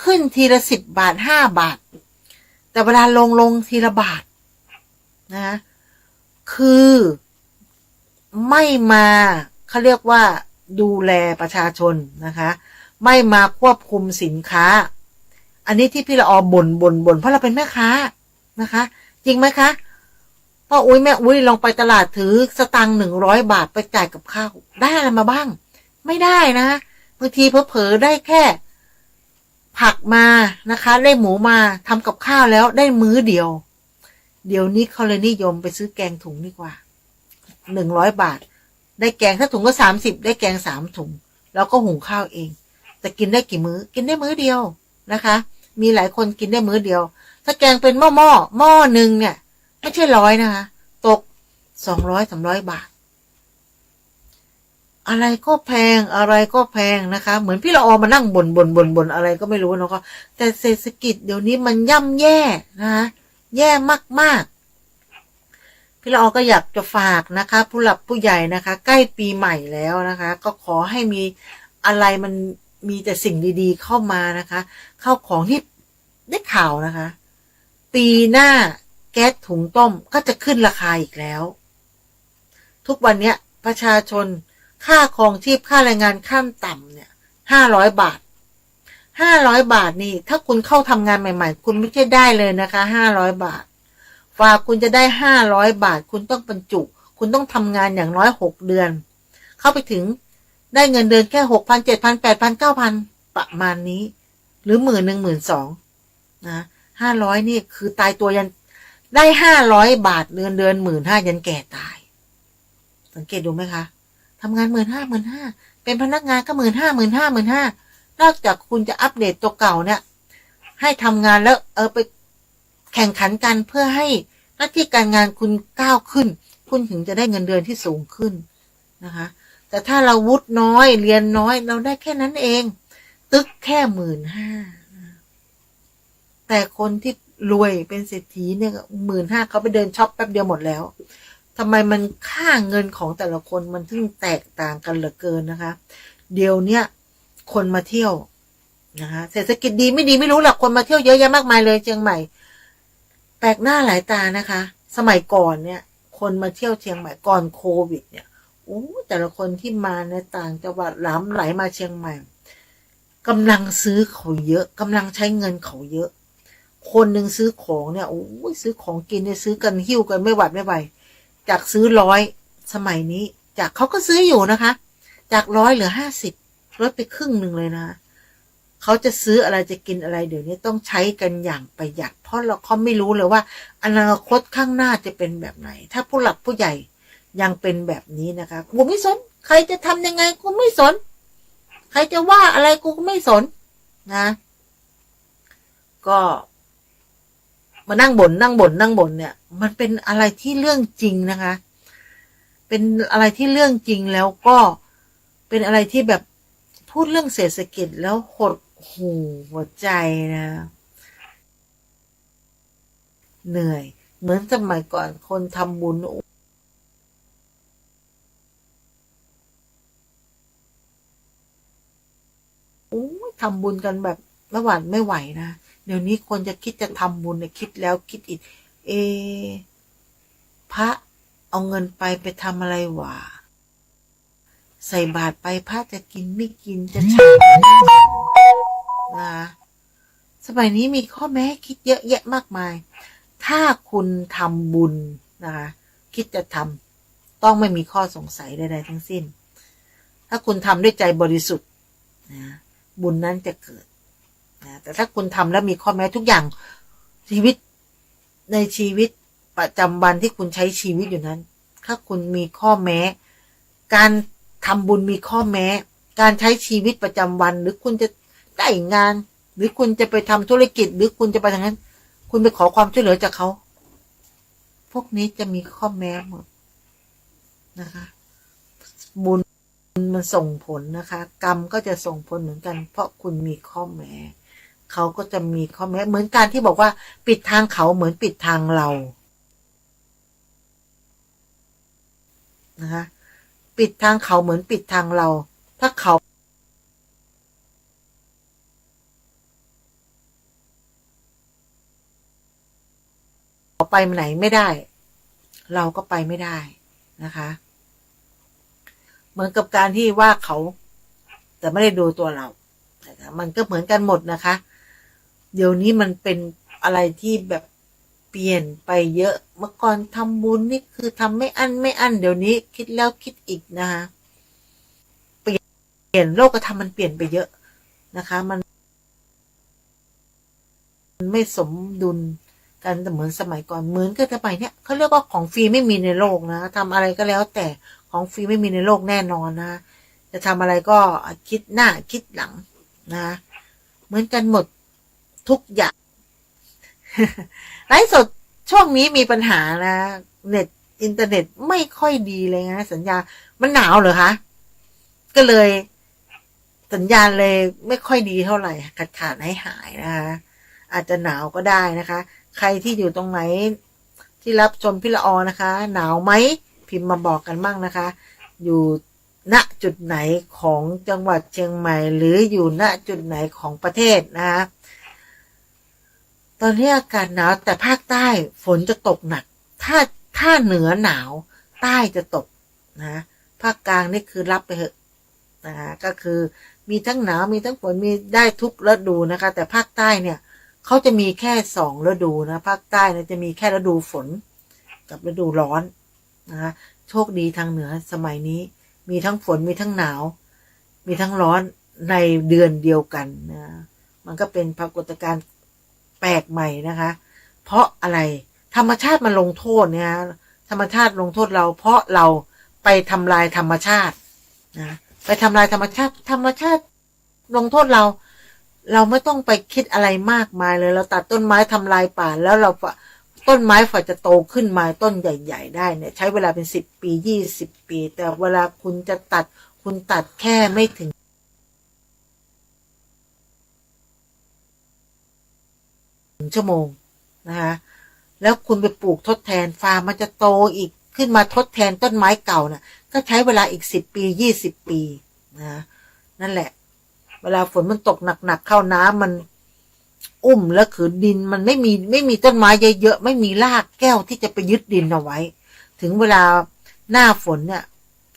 ขึ้นทีละ10 บาท5 บาทแต่เวลาลงทีละบาทนะคือไม่มาเขาเรียกว่าดูแลประชาชนนะคะไม่มาควบคุมสินค้าอันนี้ที่พี่ละออบ่นเพราะเราเป็นแม่ค้านะคะจริงไหมคะพ่ออุ้ยแม่อุ้ยลองไปตลาดถือสตังค์100 บาทไปจ่ายกับข้าวได้อะไรมาบ้างไม่ได้นะบางทีเผลอได้แค่ผักมานะคะได้หมูมาทำกับข้าวแล้วได้มื้อเดียวเดี๋ยวนี้เขาเลยนิยมไปซื้อแกงถุงดีกว่า100 บาทได้แกงถ้าถุงก็30ได้แกง3 ถุงแล้วก็หุงข้าวเองแต่กินได้กี่มื้อกินได้มื้อเดียวนะคะมีหลายคนกินได้มื้อเดียวถ้าแกงเป็นหม้อนึงเนี่ยไม่ใช่100นะคะตก200-300 บาทอะไรก็แพงนะคะเหมือนพี่ละออมานั่งบ่นอะไรก็ไม่รู้เนาะก็แต่เศรษฐกิจเดี๋ยวนี้มันย่ำแย่นะคะแย่มากๆพี่ละออก็อยากจะฝากนะคะผู้หลักผู้ใหญ่นะคะใกล้ปีใหม่แล้วนะคะก็ขอให้มีอะไรมันมีแต่สิ่งดีๆเข้ามานะคะเข้าของที่ได้ข่าวนะคะปีหน้าแก๊สถุงต้มก็จะขึ้นราคาอีกแล้วทุกวันเนี้ยประชาชนค่าครองชีพค่าแรงงานขั้นต่ำเนี่ย500 บาทนี่ถ้าคุณเข้าทำงานใหม่ๆคุณไม่ใช่ได้เลยนะคะ500 บาทฝากคุณจะได้500 บาทคุณต้องบรรจุคุณต้องทำงานอย่างน้อย6 เดือนเข้าไปถึงได้เงินเดือนแค่ 6,000 7,000 8,000 9,000 ประมาณนี้หรือ10,000 12,000นะ500นี่คือตายตัวยันได้500 บาทเดือน15,000ยันแก่ตายสังเกตดูไหมคะทำงาน15,000เป็นพนักงานก็15,000นอกจากคุณจะอัปเดตตัวเก่าเนี่ยให้ทำงานแล้วไปแข่งขันกันเพื่อให้หน้าที่การงานคุณก้าวขึ้นคุณถึงจะได้เงินเดือนที่สูงขึ้นนะคะแต่ถ้าเราวุฒิน้อยเรียนน้อยเราได้แค่นั้นเองตึกแค่15,000แต่คนที่รวยเป็นเศรษฐีเนี่ย15,000เขาไปเดินช็อปแป๊บเดียวหมดแล้วทำไมมันค่าเงินของแต่ละคนมันถึงแตกต่างกันเหลือเกินนะคะเดี๋ยวเนี้ยคนมาเที่ยวนะคะเศรษฐกิจดีไม่ดีไม่รู้หรอกคนมาเที่ยวเยอะแยะมากมายเลยเชียงใหม่แปลกหน้าหลายตานะคะสมัยก่อนเนี่ยคนมาเที่ยวเชียงใหม่ก่อนโควิดเนี่ยโอ้แต่ละคนที่มาในต่างจังหวัดล้ำไหลมาเชียงใหม่กำลังซื้อเขาเยอะกำลังใช้เงินเขาเยอะคนหนึ่งซื้อของเนี่ยโอ้ยซื้อของกินเนี่ยซื้อกันหิ้วกันไม่หวัดไม่ไหวจากซื้อ100สมัยนี้จากเขาก็ซื้ออยู่นะคะ จาก100เหลือ50ลดไปครึ่งหนึ่งเลยนะเขาจะซื้ออะไรจะกินอะไรเดี๋ยวนี้ต้องใช้กันอย่างประหยัดเพราะเขาไม่รู้เลยว่าอนาคตข้างหน้าจะเป็นแบบไหนถ้าผู้หลักผู้ใหญ่ยังเป็นแบบนี้นะคะกูไม่สนใครจะทำยังไงกูไม่สนใครจะว่าอะไรกูก็ไม่สนนะก็มานั่งบ่นเนี่ยมันเป็นอะไรที่เรื่องจริงนะคะเป็นอะไรที่เรื่องจริงแล้วก็เป็นอะไรที่แบบพูดเรื่องเศรษฐกิจแล้วหดหู่หัวใจนะเหนื่อยเหมือนสมัยก่อนคนทำบุญทำบุญกันแบบไม่หวั่นไม่ไหวนะเดี๋ยวนี้คนจะคิดจะทำบุญเนี่ยคิดแล้วคิดอีกพระเอาเงินไปทำอะไรวะใส่บาตรไปพระจะกินไม่กินจะฉันนะสมัยนี้มีข้อแม้คิดเยอะแยะมากมายถ้าคุณทำบุญนะคะคิดจะทำต้องไม่มีข้อสงสัยใดๆทั้งสิ้นถ้าคุณทำด้วยใจบริสุทธิ์นะบุญนั้นจะเกิดนะแต่ถ้าคุณทำแล้วมีข้อแม้ทุกอย่างชีวิตในชีวิตประจำวันที่คุณใช้ชีวิตอยู่นั้นถ้าคุณมีข้อแม้การทำบุญมีข้อแม้การใช้ชีวิตประจำวันหรือคุณจะได้งานหรือคุณจะไปทำธุรกิจหรือคุณจะไปทางนั้นคุณไปขอความช่วยเหลือจากเขาพวกนี้จะมีข้อแม้หมดนะคะบุญมันส่งผลนะคะกรรมก็จะส่งผลเหมือนกันเพราะคุณมีข้อแม้เขาก็จะมีข้อแม้เหมือนการที่บอกว่าปิดทางเขาเหมือนปิดทางเรานะคะปิดทางเขาเหมือนปิดทางเราถ้าเขาไปไหนไม่ได้เราก็ไปไม่ได้นะคะเหมือนกับการที่ว่าเขาแต่ไม่ได้ดูตัวเรามันก็เหมือนกันหมดนะคะเดี๋ยวนี้มันเป็นอะไรที่แบบเปลี่ยนไปเยอะเมื่อก่อนทำบุญนี่คือทำไม่อั้นเดี๋ยวนี้คิดแล้วคิดอีกนะคะเปลี่ยนโลกธรรมมันเปลี่ยนไปเยอะนะคะมันไม่สมดุลกันเหมือนสมัยก่อนเหมือนกับสมัยเนี้ยเขาเรียกว่าของฟรีไม่มีในโลกนะทำอะไรก็แล้วแต่ของฟรีไม่มีในโลกแน่นอนนะจะทำอะไรก็คิดหน้าคิดหลังนะเหมือนกันหมดทุกอย่างไลฟ์สดช่วงนี้มีปัญหานะเน็ตอินเทอร์เน็ตไม่ค่อยดีเลยนะสัญญามันหนาวเหรอคะก็เลยสัญญาณเลยไม่ค่อยดีเท่าไหร่ขาดหายนะคะอาจจะหนาวก็ได้นะคะใครที่อยู่ตรงไหนที่รับชมพี่ละออนะคะหนาวไหมพิมพ์มาบอกกันบ้างนะคะอยู่ณจุดไหนของจังหวัดเชียงใหม่หรืออยู่ณจุดไหนของประเทศนะคะตอนนี้อากาศหนาวแต่ภาคใต้ฝนจะตกหนักถ้าเหนือหนาวใต้จะตกนะภาคกลางนี่คือรับไปเถอะนะคะก็คือมีทั้งหนาวมีทั้งฝนมีได้ทุกฤดูนะคะแต่ภาคใต้เนี่ยเขาจะมีแค่2ฤดูนะภาคใต้เนี่ยจะมีแค่ฤดูฝนกับฤดูร้อนนะคะโชคดีทางเหนือสมัยนี้มีทั้งฝนมีทั้งหนาวมีทั้งร้อนในเดือนเดียวกันนะมันก็เป็นปรากฏการณ์แปลกใหม่นะคะเพราะอะไรธรรมชาติมันลงโทษเนี่ยธรรมชาติลงโทษเราเพราะเราไปทำลายธรรมชาตินะไปทำลายธรรมชาติลงโทษเราไม่ต้องไปคิดอะไรมากมายเลยเราตัดต้นไม้ทำลายป่าแล้วเราต้นไม้ฝ่าจะโตขึ้นมาต้นใหญ่ๆได้เนี่ยใช้เวลาเป็น10 ปี20 ปีแต่เวลาคุณจะตัดคุณตัดแค่ไม่ถึง1 ชั่วโมงนะคะแล้วคุณไปปลูกทดแทนฟาร์มมันจะโตอีกขึ้นมาทดแทนต้นไม้เก่าน่ะก็ใช้เวลาอีก10 ปี20 ปีนะนั่นแหละเวลาฝนมันตกหนักๆเข้าน้ำมันแล้วคือดินมันไม่มีต้นไม้เยอะๆไม่มีรากแก้วที่จะไปยึดดินเอาไว้ถึงเวลาหน้าฝนเนี่ย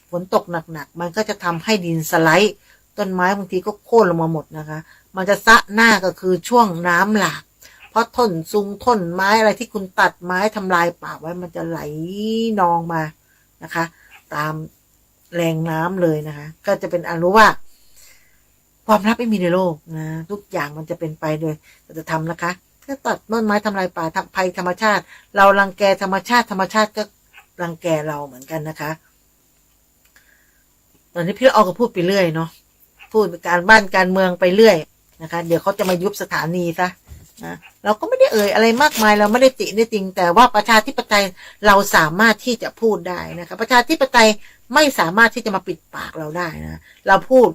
ฝนตกหนักๆมันก็จะทำให้ดินสไลด์ต้นไม้บางทีก็โค่นลงมาหมดนะคะมันจะซะหน้าก็คือช่วงน้ำหลากเพราะท่อนไม้อะไรที่คุณตัดไม้ทำลายป่าไว้มันจะไหลนองมานะคะตาม แรงน้ำเลยนะคะก็จะเป็นอันรู้ว่าความลับไม่มีในโลกนะทุกอย่างมันจะเป็นไปโดยจะทำนะคะถ้าตัดต้นไม้ทำลายป่าทำภัยธรรมชาติเรารังแกธรรมชาติธรรมชาติก็รังแกเราเหมือนกันนะคะตอนนี้พี่เอาก็พูดไปเรื่อยเนาะพูดการบ้านการเมืองไปเรื่อยนะคะเดี๋ยวเขาจะมายุบสถานีซะนะเราก็ไม่ได้อะไรมากมายเราไม่ได้ติได้ติงแต่ว่าประชาธิปไตยเราสามารถที่จะพูดได้นะคะประชาธิปไตยไม่สามารถที่จะมาปิดปากเราได้นะเราพูด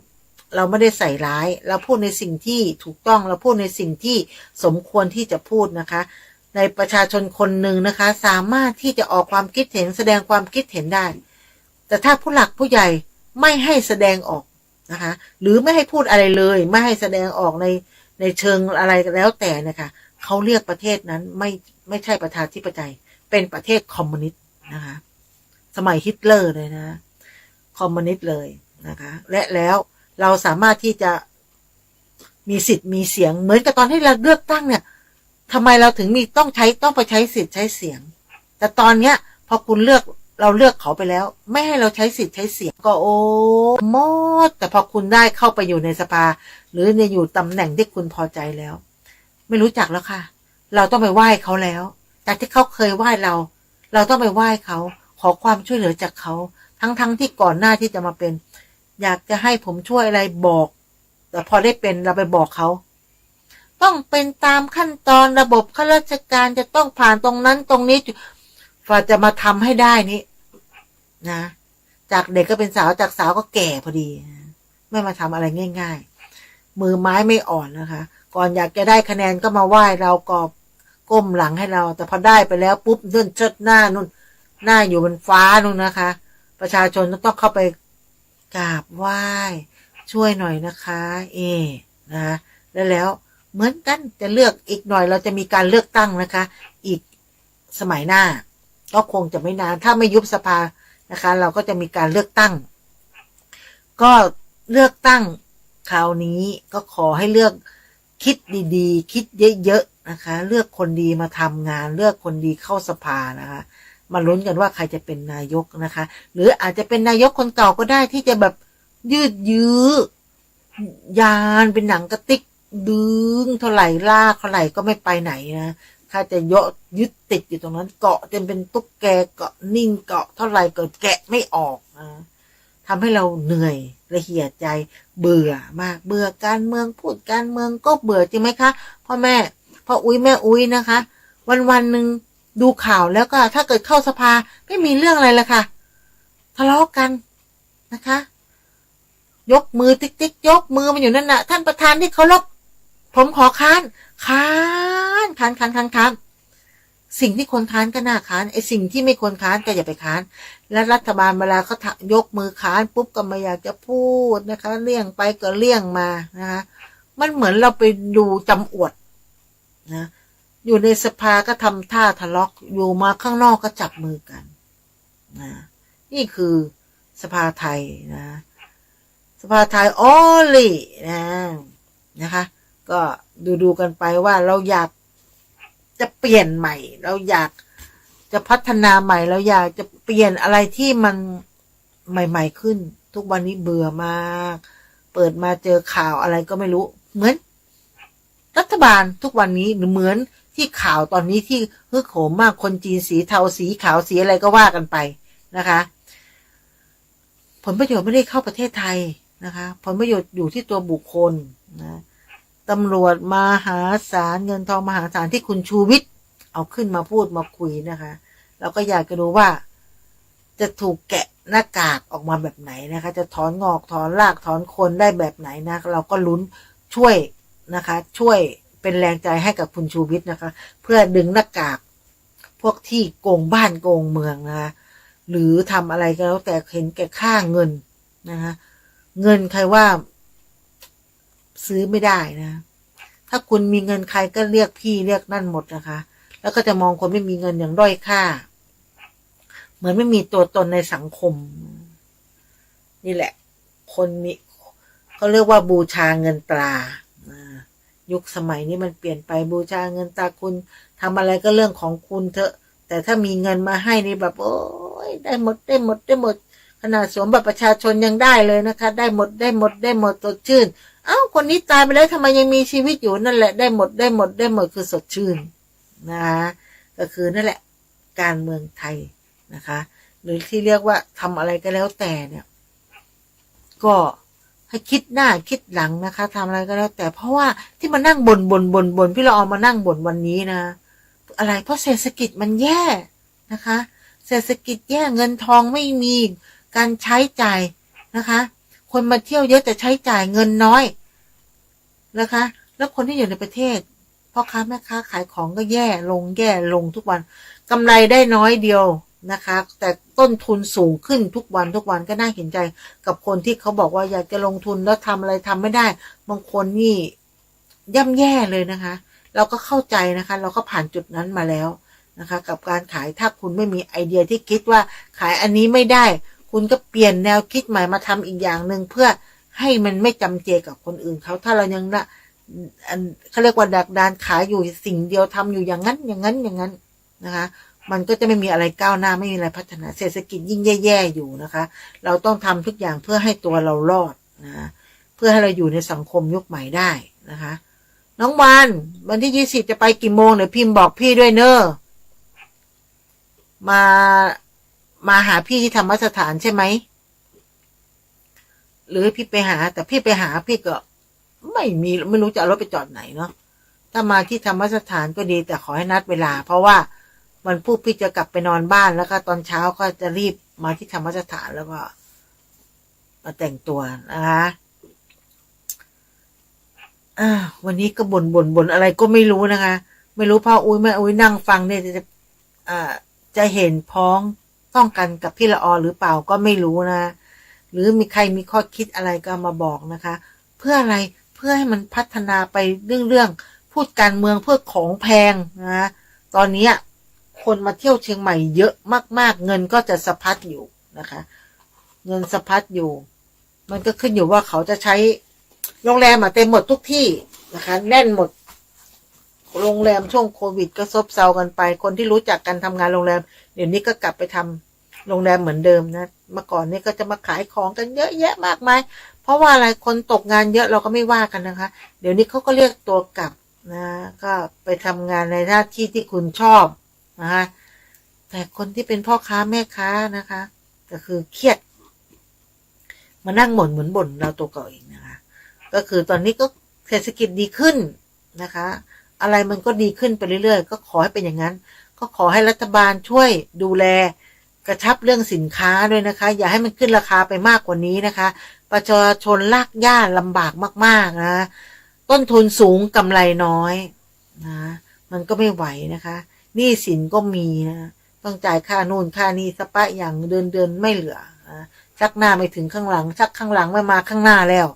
เราไม่ได้ใส่ร้ายเราพูดในสิ่งที่ถูกต้องเราพูดในสิ่งที่สมควรที่จะพูดนะคะในประชาชนคนหนึ่งนะคะสามารถที่จะออกความคิดเห็นแสดงความคิดเห็นได้แต่ถ้าผู้หลักผู้ใหญ่ไม่ให้แสดงออกนะคะหรือไม่ให้พูดอะไรเลยไม่ให้แสดงออกในเชิงอะไรแล้วแต่นะคะเขาเรียกประเทศนั้นไม่ใช่ประชาธิปไตยเป็นประเทศคอมมิวนิสต์นะคะสมัยฮิตเลอร์เลยนะคอมมิวนิสต์เลยนะคะและแล้วเราสามารถที่จะมีสิทธิ์มีเสียงเหมือนกับตอนที่เราเลือกตั้งเนี่ยทำไมเราถึงมีต้องไปใช้สิทธิ์ใช้เสียงแต่ตอนเนี้ยพอคุณเราเลือกเขาไปแล้วไม่ให้เราใช้สิทธิ์ใช้เสียงก็โอ้หมดแต่พอคุณได้เข้าไปอยู่ในสภาหรือในอยู่ตำแหน่งที่คุณพอใจแล้วไม่รู้จักแล้วค่ะเราต้องไปไหว้เขาแล้วแต่ที่เขาเคยไหว้เราต้องไปไหว้เขาขอความช่วยเหลือจากเขาทั้งที่ก่อนหน้าที่จะมาเป็นอยากจะให้ผมช่วยอะไรบอกแต่พอได้เป็นเราไปบอกเขาต้องเป็นตามขั้นตอนระบบข้าราชการจะต้องผ่านตรงนั้นตรงนี้พอจะมาทำให้ได้นี่นะจากเด็กก็เป็นสาวจากสาวก็แก่พอดีไม่มาทำอะไรง่ายๆมือไม้ไม่อ่อนนะคะก่อนอยากจะได้คะแนนก็มาไหว้เรากอบก้มหลังให้เราแต่พอได้ไปแล้วปุ๊บเดินเชิดหน้านู่นหน้าอยู่บนฟ้านู่นนะคะประชาชนต้องเข้าไปกราบไหว้ช่วยหน่อยนะคะนะคะแล้วเหมือนกันจะเลือกอีกหน่อยเราจะมีการเลือกตั้งนะคะอีกสมัยหน้าก็คงจะไม่นานถ้าไม่ยุบสภานะคะเราก็จะมีการเลือกตั้งก็เลือกตั้งคราวนี้ก็ขอให้เลือกคิดดีๆคิดเยอะๆนะคะเลือกคนดีมาทำงานเลือกคนดีเข้าสภานะคะมาลุ้นกันว่าใครจะเป็นนายกนะคะหรืออาจจะเป็นนายกคนเก่าก็ได้ที่จะแบบยืดยื้อยานเป็นหนังกระติกดึงเท่าไหร่ลากเท่าไหร่ก็ไม่ไปไหนนะถ้าจะยึดติดอยู่ตรงนั้นเกาะจนเป็นตุ๊กแกเกาะนิ่งเกาะเท่าไหร่ก็แกะไม่ออกนะทำให้เราเหนื่อยละเหี่ยใจเบื่อมากเบื่อการเมืองพูดการเมืองก็เบื่อจริงไหมคะพ่อแม่พ่ออุ้ยแม่อุ้ยนะคะวันหนึ่งดูข่าวแล้วก็ถ้าเกิดเข้าสภาไม่มีเรื่องอะไรเลยค่ะทะเลาะกันนะคะยกมือติ๊กยกมือมันอยู่นั่นน่ะท่านประธานที่เคารพผมขอค้านสิ่งที่คนค้านก็น่าค้านไอ้สิ่งที่ไม่ควรค้านก็อย่าไปค้านและรัฐบาลเวลาเขายกมือค้านปุ๊บก็ไม่อยากจะพูดนะคะเลี่ยงไปก็เลี่ยงมานะคะมันเหมือนเราไปดูจำอวดนะอยู่ในสภาก็ทำท่าทะเลาะอยู่มาข้างนอกก็จับมือกันนะนี่คือสภาไทยนะสภาไทยออลี่นะคะก็ดูกันไปว่าเราอยากจะเปลี่ยนใหม่เราอยากจะพัฒนาใหม่เราอยากจะเปลี่ยนอะไรที่มันใหม่ๆขึ้นทุกวันนี้เบื่อมากเปิดมาเจอข่าวอะไรก็ไม่รู้เหมือนรัฐบาลทุกวันนี้เหมือนที่ข่าวตอนนี้ที่ฮึกโหมมากคนจีนสีเทาสีขาวสีอะไรก็ว่ากันไปนะคะผลประโยชน์ไม่ได้เข้าประเทศไทยนะคะผลประโยชน์อยู่ที่ตัวบุคคลนะตำรวจมหาศาลเงินทองมหาศาลที่คุณชูวิทย์เอาขึ้นมาพูดมาคุยนะคะเราก็อยากจะดูว่าจะถูกแกะหน้ากากออกมาแบบไหนนะคะจะถอนงอกถอนรากถอนโคนได้แบบไหนนะเราก็ลุ้นช่วยนะคะช่วยเป็นแรงใจให้กับคุณชูวิทย์นะคะเพื่อดึงหน้ากากพวกที่โกงบ้านโกงเมืองนะคะหรือทำอะไรก็แล้วแต่เห็นแก่ค่าเงินนะคะเงินใครว่าซื้อไม่ได้นะถ้าคุณมีเงินใครก็เรียกพี่เรียกนั่นหมดนะคะแล้วก็จะมองคนไม่มีเงินอย่างด้อยค่าเหมือนไม่มีตัวตนในสังคมนี่แหละคนมีเขาเรียกว่าบูชาเงินตรายุคสมัยนี้มันเปลี่ยนไปบูชาเงินตราคุณทำอะไรก็เรื่องของคุณเถอะแต่ถ้ามีเงินมาให้นี่แบบโอ้ยได้หมดข ขนาดสวมบัตรประชาชนยังได้เลยนะคะได้หมดได้หมดได้หมดสดชื่นเอ้าคนนี้ตายไปแล้วทำไมยังมีชีวิตอยู่นั่นแหละได้หมดได้หมดได้หมดคือสดชื่นนะคะก็คือนั่นแหละการเมืองไทยนะคะหรือที่เรียกว่าทำอะไรก็แล้วแต่เนี่ยก็ให้คิดหน้าคิดหลังนะคะทำอะไรก็แล้วแต่เพราะว่าที่มานั่งบ่นพี่เราเอามานั่งบ่นวันนี้นะอะไรเพราะเศรษฐกิจมันแย่นะคะเศรษฐกิจแย่เงินทองไม่มีการใช้จ่ายนะคะคนมาเที่ยวเยอะแต่ใช้จ่ายเงินน้อยนะคะแล้วคนที่อยู่ในประเทศพ่อค้าแม่ค้าขายของก็แย่ลงทุกวันกำไรได้น้อยเดียวนะคะแต่ต้นทุนสูงขึ้นทุกวันก็น่าเห็นใจกับคนที่เขาบอกว่าอยากจะลงทุนแล้วทำอะไรทำไม่ได้บางคนนี่ย่ำแย่เลยนะคะเราก็เข้าใจนะคะเราก็ผ่านจุดนั้นมาแล้วนะคะกับการขายถ้าคุณไม่มีไอเดียที่คิดว่าขายอันนี้ไม่ได้คุณก็เปลี่ยนแนวคิดใหม่มาทำอีกอย่างหนึ่งเพื่อให้มันไม่จำเจกับคนอื่นเขาถ้าเรายังละเขาเรียกว่าดักดานขายอยู่สิ่งเดียวทำอยู่อย่างนั้นนะคะมันก็จะไม่มีอะไรก้าวหน้าไม่มีอะไรพัฒนาเศรษฐกิจยิ่งแย่ๆอยู่นะคะเราต้องทำทุกอย่างเพื่อให้ตัวเรารอดนะเพื่อให้เราอยู่ในสังคมยุคใหม่ได้นะคะน้องวันที่20จะไปกี่โมงเดี๋ยวพิมพ์บอกพี่ด้วยเนอะมาหาพี่ที่ธรรมสถานใช่ไหมหรือพี่ไปหาแต่พี่ไปหาพี่ก็ไม่รู้จะเอารถไปจอดไหนเนาะถ้ามาที่ธรรมสถานก็ดีแต่ขอให้นัดเวลาเพราะว่าวันพุธพี่จะกลับไปนอนบ้านแล้วก็ตอนเช้าก็จะรีบมาที่ธรรมสถานแล้วก็มาแต่งตัวนะคะวันนี้ก็บ่นอะไรก็ไม่รู้นะคะไม่รู้พ่ออุ้ยแม่อุ้ยนั่งฟังเนี่ยจะเห็นพ้องต้องกันกับพี่ละออหรือเปล่าก็ไม่รู้นะหรือมีใครมีข้อคิดอะไรก็มาบอกนะคะเพื่ออะไรเพื่อให้มันพัฒนาไปเรื่องพูดการเมืองเพื่อของแพงนะตอนนี้คนมาเที่ยวเชียงใหม่เยอะมากๆเงินก็จะสะพัดอยู่นะคะเงินสะพัดอยู่มันก็ขึ้นอยู่ว่าเขาจะใช้โรงแรมเต็มหมดทุกที่นะคะแน่นหมดโรงแรมช่วงโควิดก็ซบเซากันไปคนที่รู้จักกันทำงานโรงแรมเดี๋ยวนี้ก็กลับไปทำโรงแรมเหมือนเดิมนะเมื่อก่อนนี่ก็จะมาขายของกันเยอะแยะมากมายเพราะว่าอะไรคนตกงานเยอะเราก็ไม่ว่ากันนะคะเดี๋ยวนี้เขาก็เรียกตัวกลับนะก็ไปทำงานในหน้าที่ที่คุณชอบนะคะแต่คนที่เป็นพ่อค้าแม่ค้านะคะก็คือเครียดมานั่งบ่นเหมือนบ่นเราตัวเก่าเองนะคะก็คือตอนนี้ก็เศรษฐกิจดีขึ้นนะคะอะไรมันก็ดีขึ้นไปเรื่อยๆก็ขอให้เป็นอย่างนั้นก็ขอให้รัฐบาลช่วยดูแลกระชับเรื่องสินค้าด้วยนะคะอย่าให้มันขึ้นราคาไปมากกว่านี้นะคะประชาชนลากย่าลำบากมากๆนะต้นทุนสูงกำไรน้อยนะมันก็ไม่ไหวนะคะหนี้สินก็มีนะต้องจ่ายค่านู่นค่านี้สปะอย่างเดือนไม่เหลือนะชักหน้าไม่ถึงข้างหลังชักข้างหลังไม่มาข้างหน้าแล้ว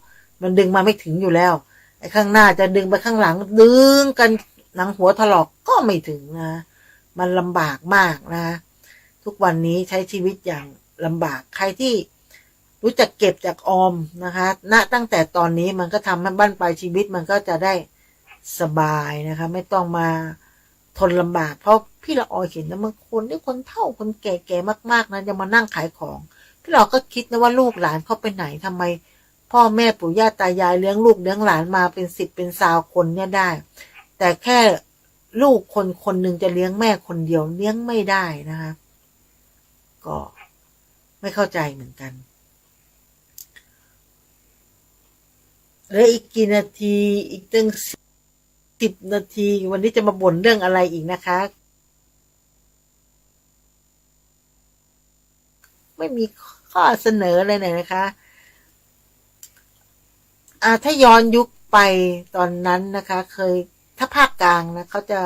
มันดึงมาไม่ถึงอยู่แล้วไอ้ข้างหน้าจะดึงไปข้างหลังดึงกันหนังหัวถลอกก็ไม่ถึงนะมันลำบากมากนะทุกวันนี้ใช้ชีวิตอย่างลำบากใครที่รู้จักเก็บจากออมนะคะณตั้งแต่ตอนนี้มันก็ทำให้บั้นปลายชีวิตมันก็จะได้สบายนะคะไม่ต้องมาทนลำบากเพราะพี่ละออเห็นนะบางคนที่คนเฒ่าคนแก่ๆมากๆนะจะมานั่งขายของพี่ละออก็คิดนะว่าลูกหลานเขาไปไหนทำไมพ่อแม่ปู่ย่าตายายเลี้ยงลูกเลี้ยงหลานมาเป็น10เป็น20คนเนี่ยได้แต่แค่ลูกคนหนึ่งจะเลี้ยงแม่คนเดียวเลี้ยงไม่ได้นะคะก็ไม่เข้าใจเหมือนกันแล้วอีกกี่นาทีอีกตั้ง10 นาทีวันนี้จะมาบ่นเรื่องอะไรอีกนะคะไม่มีข้อเสนอเลยนะคะถ้าย้อนยุคไปตอนนั้นนะคะเคยถ้าภาคกลางนะเขาจะ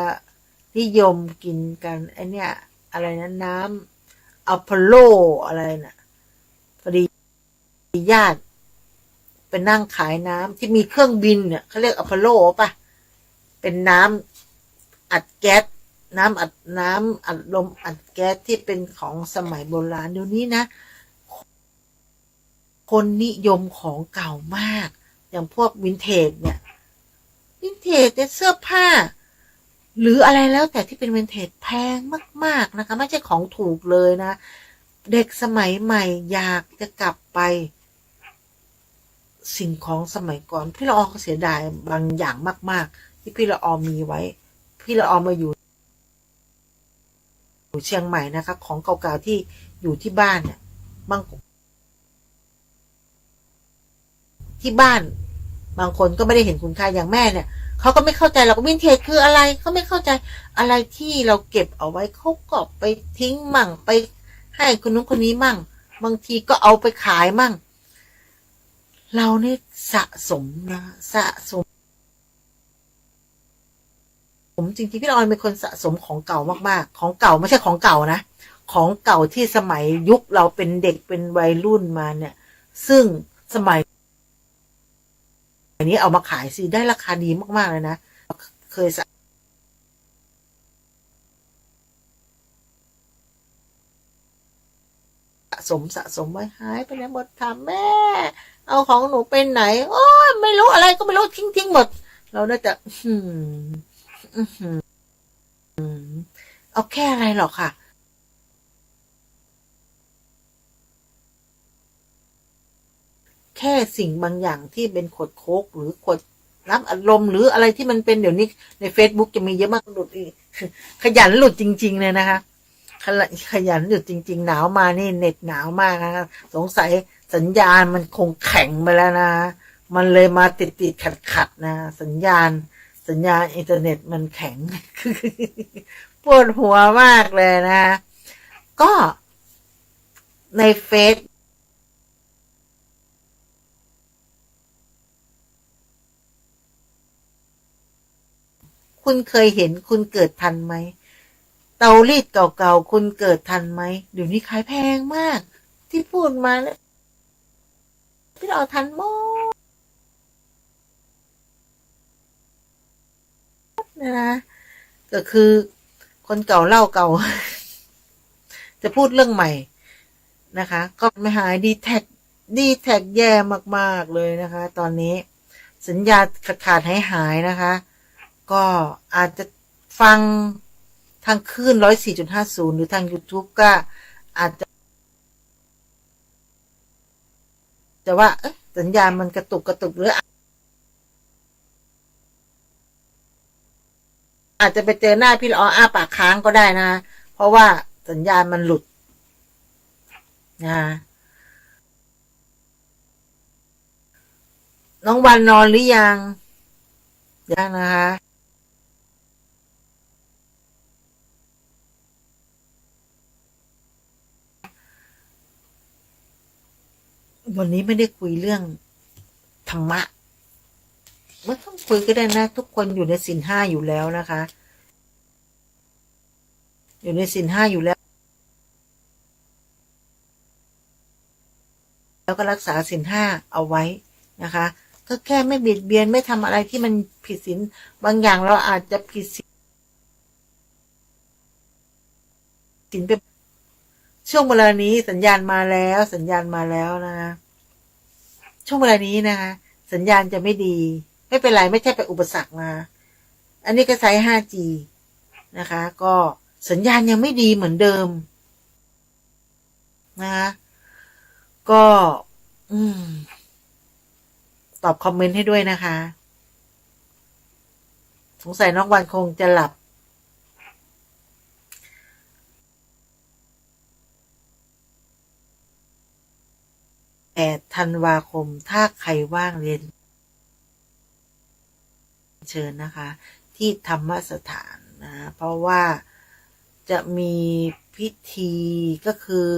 นิยมกินกันไอเนี้ยอะไรนะน้ำอพอลโลอะไรนะพอดีญาติเป็นนั่งขายน้ำที่มีเครื่องบินเนี่ยเขาเรียกอพอลโลป่ะเป็นน้ำอัดแก๊สน้ำอัดลมอัดแก๊สที่เป็นของสมัยโบราณเดี๋ยวนี้นะคนนิยมของเก่ามากอย่างพวกวินเทจเนี่ยวินเทจเสื้อผ้าหรืออะไรแล้วแต่ที่เป็นวินเทจแพงมากๆนะคะไม่ใช่ของถูกเลยนะ เด็กสมัยใหม่อยากจะกลับไปสิ่งของสมัยก่อนพี่ละออก็เสียดายบางอย่างมากๆที่พี่ละออมีไว้พี่ละออมาอยู่เชียงใหม่นะคะของเก่าๆที่อยู่ที่บ้านเนี่ยบางที่บ้านบางคนก็ไม่ได้เห็นคุณค่าอย่างแม่เนี่ยเขาก็ไม่เข้าใจหรอกวินเทจคืออะไรเขาไม่เข้าใจอะไรที่เราเก็บเอาไว้เขาก็ไปทิ้งมั่งไปให้คนนู้นคนนี้มั่งบางทีก็เอาไปขายมั่งเรานี่สะสมนะสะสมผมจริงๆพี่ละออนเป็นคนสะสมของเก่ามากๆของเก่าไม่ใช่ของเก่านะของเก่าที่สมัยยุคเราเป็นเด็กเป็นวัยรุ่นมาเนี่ยซึ่งสมัยนี้เอามาขายสิได้ราคาดีมากๆเลยนะเคยสะสมไว้หายไปไหนหมดถามแม่เอาของหนูไปไหนโอ้ยไม่รู้อะไรก็ไม่รู้ทิ้งหมดเราน่าจะเอาแค่อะไรหรอกค่ะแค่สิ่งบางอย่างที่เป็นขวดโค้กหรือขวดน้ำอัดลมหรืออะไรที่มันเป็นเดี๋ยวนี้ใน Facebook จะมีเยอะมากหลุดอีกขยันหลุดจริงๆเลยนะคะขยันหลุดจริงๆหนาวมานี่เน็ตหนาวมากนะคะสงสัยสัญญาณมันคงแข็งไปแล้วนะมันเลยมาติดขัดนะสัญญาณอินเทอร์เน็ตมันแข็งปวดหัวมากเลยนะก็ในเฟซคุณเคยเห็นคุณเกิดทันไหมเตารีดเก่าๆคุณเกิดทันไหมเดี๋ยวนี้ขายแพงมากที่พูดมาแล้วพี่เราทันหมดนะก็คือคนเก่าเล่าเก่าจะพูดเรื่องใหม่นะคะก็ไม่หายดีแท็กแย่มากๆเลยนะคะตอนนี้สัญญาขาดหายนะคะก็อาจจะฟังทางคลื่น104.50หรือทาง YouTube ก็อาจจะว่าสัญญาณมันกระตุกหรืออาจจะไปเจอหน้าพี่ละอออ้าปากค้างก็ได้นะเพราะว่าสัญญาณมันหลุดนะน้องวันนอนหรือยังนะคะวันนี้ไม่ได้คุยเรื่องธรรมะไม่ต้องคุยก็ได้นะทุกคนอยู่ในศีลห้าอยู่แล้วนะคะอยู่ในศีลห้าอยู่แล้วก็รักษาศีลห้าเอาไว้นะคะก็แค่ไม่เบียดเบียนไม่ทำอะไรที่มันผิดศีลบางอย่างเราอาจจะผิดศีลไปช่วงเวลานี้สัญญาณมาแล้วนะคะช่วงเวลานี้นะคะสัญญาณจะไม่ดีไม่เป็นไรไม่ใช่เป็นอุปสรรคนะอันนี้ก็ใช้ 5G นะคะก็สัญญาณยังไม่ดีเหมือนเดิมนะคะก็อืมตอบคอมเมนต์ให้ด้วยนะคะสงสัยน้องวันคงจะหลับ8 ธันวาคมถ้าใครว่างเรียนเชิญนะคะที่ธรรมสถานนะเพราะว่าจะมีพิธีก็คือ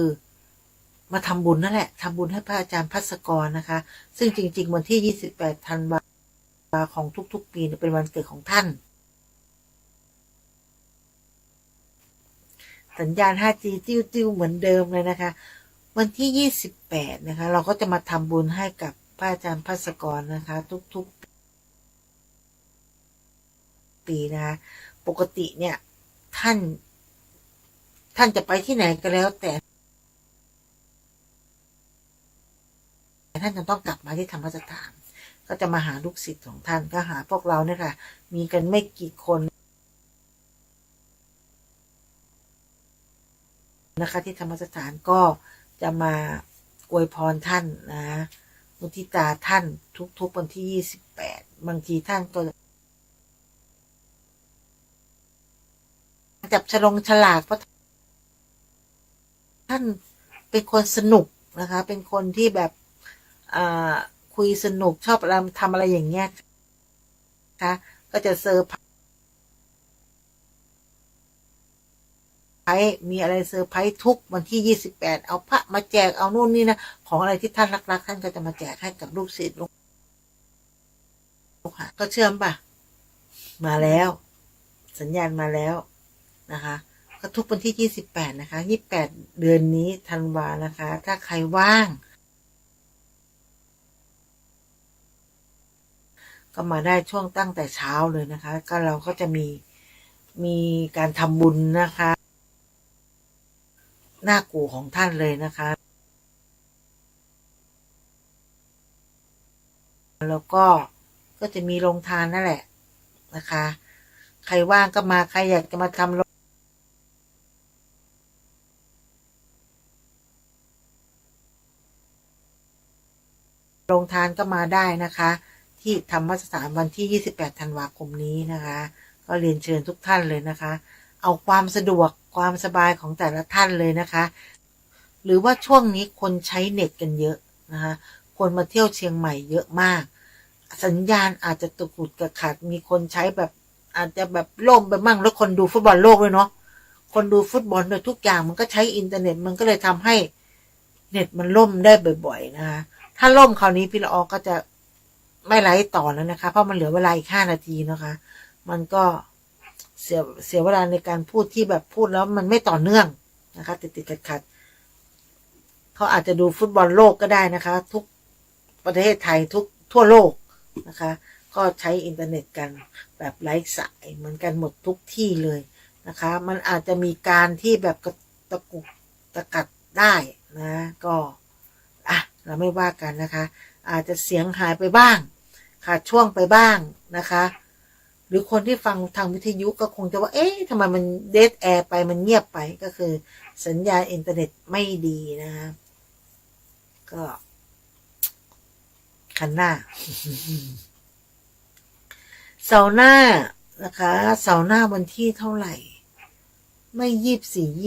มาทำบุญนั่นแหละทำบุญให้พระอาจารย์ภัสกรนะคะซึ่งจริงๆวันที่28 ธันวาของทุกๆปีเป็นวันเกิดของท่านสัญญาณ 5G ติ้วเหมือนเดิมเลยนะคะวันที่28นะคะเราก็จะมาทำบุญให้กับพระอาจารย์ภัสกรนะคะทุกๆปีนะคะปกติเนี่ยท่านจะไปที่ไหนก็แล้วแต่ท่านจะต้องกลับมาที่ธรรมสถานก็จะมาหาลูกศิษย์ของท่านก็หาพวกเราเนี่ยค่ะมีกันไม่กี่คน นะคะที่ธรรมสถานก็จะมาอวยพรท่านนะมุทิตาท่านทุกวันที่28บางทีท่านก็จับฉลากเพราะท่านเป็นคนสนุกนะคะเป็นคนที่แบบคุยสนุกชอบทำอะไรอย่างเงี้ยนะคะก็จะเซอร์ไพรส์มีอะไรเซอร์ไพรส์ทุกวันที่28เอาพระมาแจกเอานู่นนี่นะของอะไรที่ท่านรักท่านก็จะมาแจกให้กับลูกศิษย์ลูกหาก็เชื่อมป่ะมาแล้วสัญญาณมาแล้วนะคะก็ทุกวันที่28นะคะ28เดือนนี้ธันวานะคะถ้าใครว่างก็มาได้ช่วงตั้งแต่เช้าเลยนะคะก็เราก็จะมีการทำบุญนะคะหน้ากู่ของท่านเลยนะคะแล้วก็จะมีโรงทานนั่นแหละนะคะใครว่างก็มาใครอยากจะมาทำโรงทานก็มาได้นะคะที่ธรรมสถานวันที่28ธันวาคมนี้นะคะก็เรียนเชิญทุกท่านเลยนะคะเอาความสะดวกความสบายของแต่ละท่านเลยนะคะหรือว่าช่วงนี้คนใช้เน็ตกันเยอะนะคะคนมาเที่ยวเชียงใหม่เยอะมากสัญญาณอาจจะตกุดกระขัดมีคนใช้แบบอาจจะแบบล่มไปมั่งแล้วคนดูฟุตบอลโลกเลยเนาะคนดูฟุตบอลโดยทุกอย่างมันก็ใช้อินเทอร์เน็ตมันก็เลยทำให้เน็ตมันล่มได้บ่อยๆนะคะถ้าล่มคราวนี้พี่ละออก็จะไม่ไลฟ์ต่อแล้วนะคะเพราะมันเหลือเวลาอีก5 นาทีนะคะมันก็เสียเวลาในการพูดที่แบบพูดแล้วมันไม่ต่อเนื่องนะคะติดขัดเขาอาจจะดูฟุตบอลโลกก็ได้นะคะทุกประเทศไทยทุกทั่วโลกนะคะก็ใช้อินเทอร์เน็ตกันแบบไร้สายเหมือนกันหมดทุกที่เลยนะคะมันอาจจะมีการที่แบบตะกุกตะกัดได้นะก็เราไม่ว่ากันนะคะอาจจะเสียงหายไปบ้างขาดช่วงไปบ้างนะคะหรือคนที่ฟังทางวิทยุก็คงจะว่าเอ๊ะทำไมมันเดดแอร์ไปมันเงียบไปก็คือสัญญาณอินเทอร์เน็ตไม่ดีนะคะก็คันหน้าเสาร์หน้านะคะเสาร์หน้าวันที่เท่าไหร่ไม่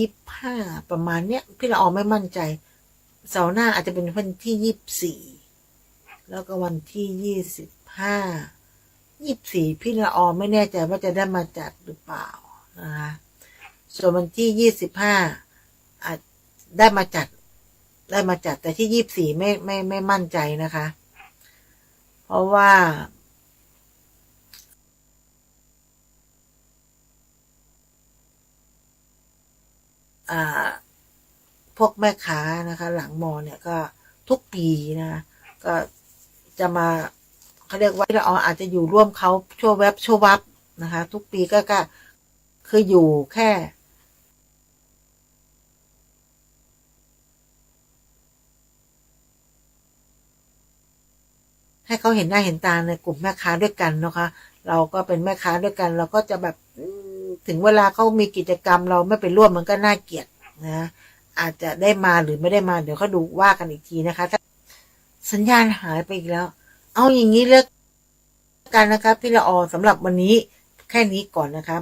24 25ประมาณเนี้ยพี่ละออไม่มั่นใจเสาร์หน้าอาจจะเป็นวันที่24แล้วก็วันที่24พี่ละออไม่แน่ใจว่าจะได้มาจัดหรือเปล่านะคะส่วนวันที่25อาจได้มาจัดแต่ที่24ไม่มั่นใจนะคะเพราะว่าพวกแม่ค้านะคะหลังมอเนี่ยก็ทุกปีนะก็จะมาเขาเรียกว่าเราอาจจะอยู่ร่วมเขาชั่วแวบชั่ววับนะคะทุกปีก็คืออยู่แค่ให้เขาเห็นหน้าเห็นตาในกลุ่มแม่ค้าด้วยกันนะคะเราก็เป็นแม่ค้าด้วยกันเราก็จะแบบถึงเวลาเขามีกิจกรรมเราไม่ไปร่วมมันก็น่าเกลียดนะอาจจะได้มาหรือไม่ได้มาเดี๋ยวเขาดูว่ากันอีกทีนะคะสัญญาณหายไปอีกแล้วเอาอย่างนี้เลิกกันนะคะพี่ละออสำหรับวันนี้แค่นี้ก่อนนะคะ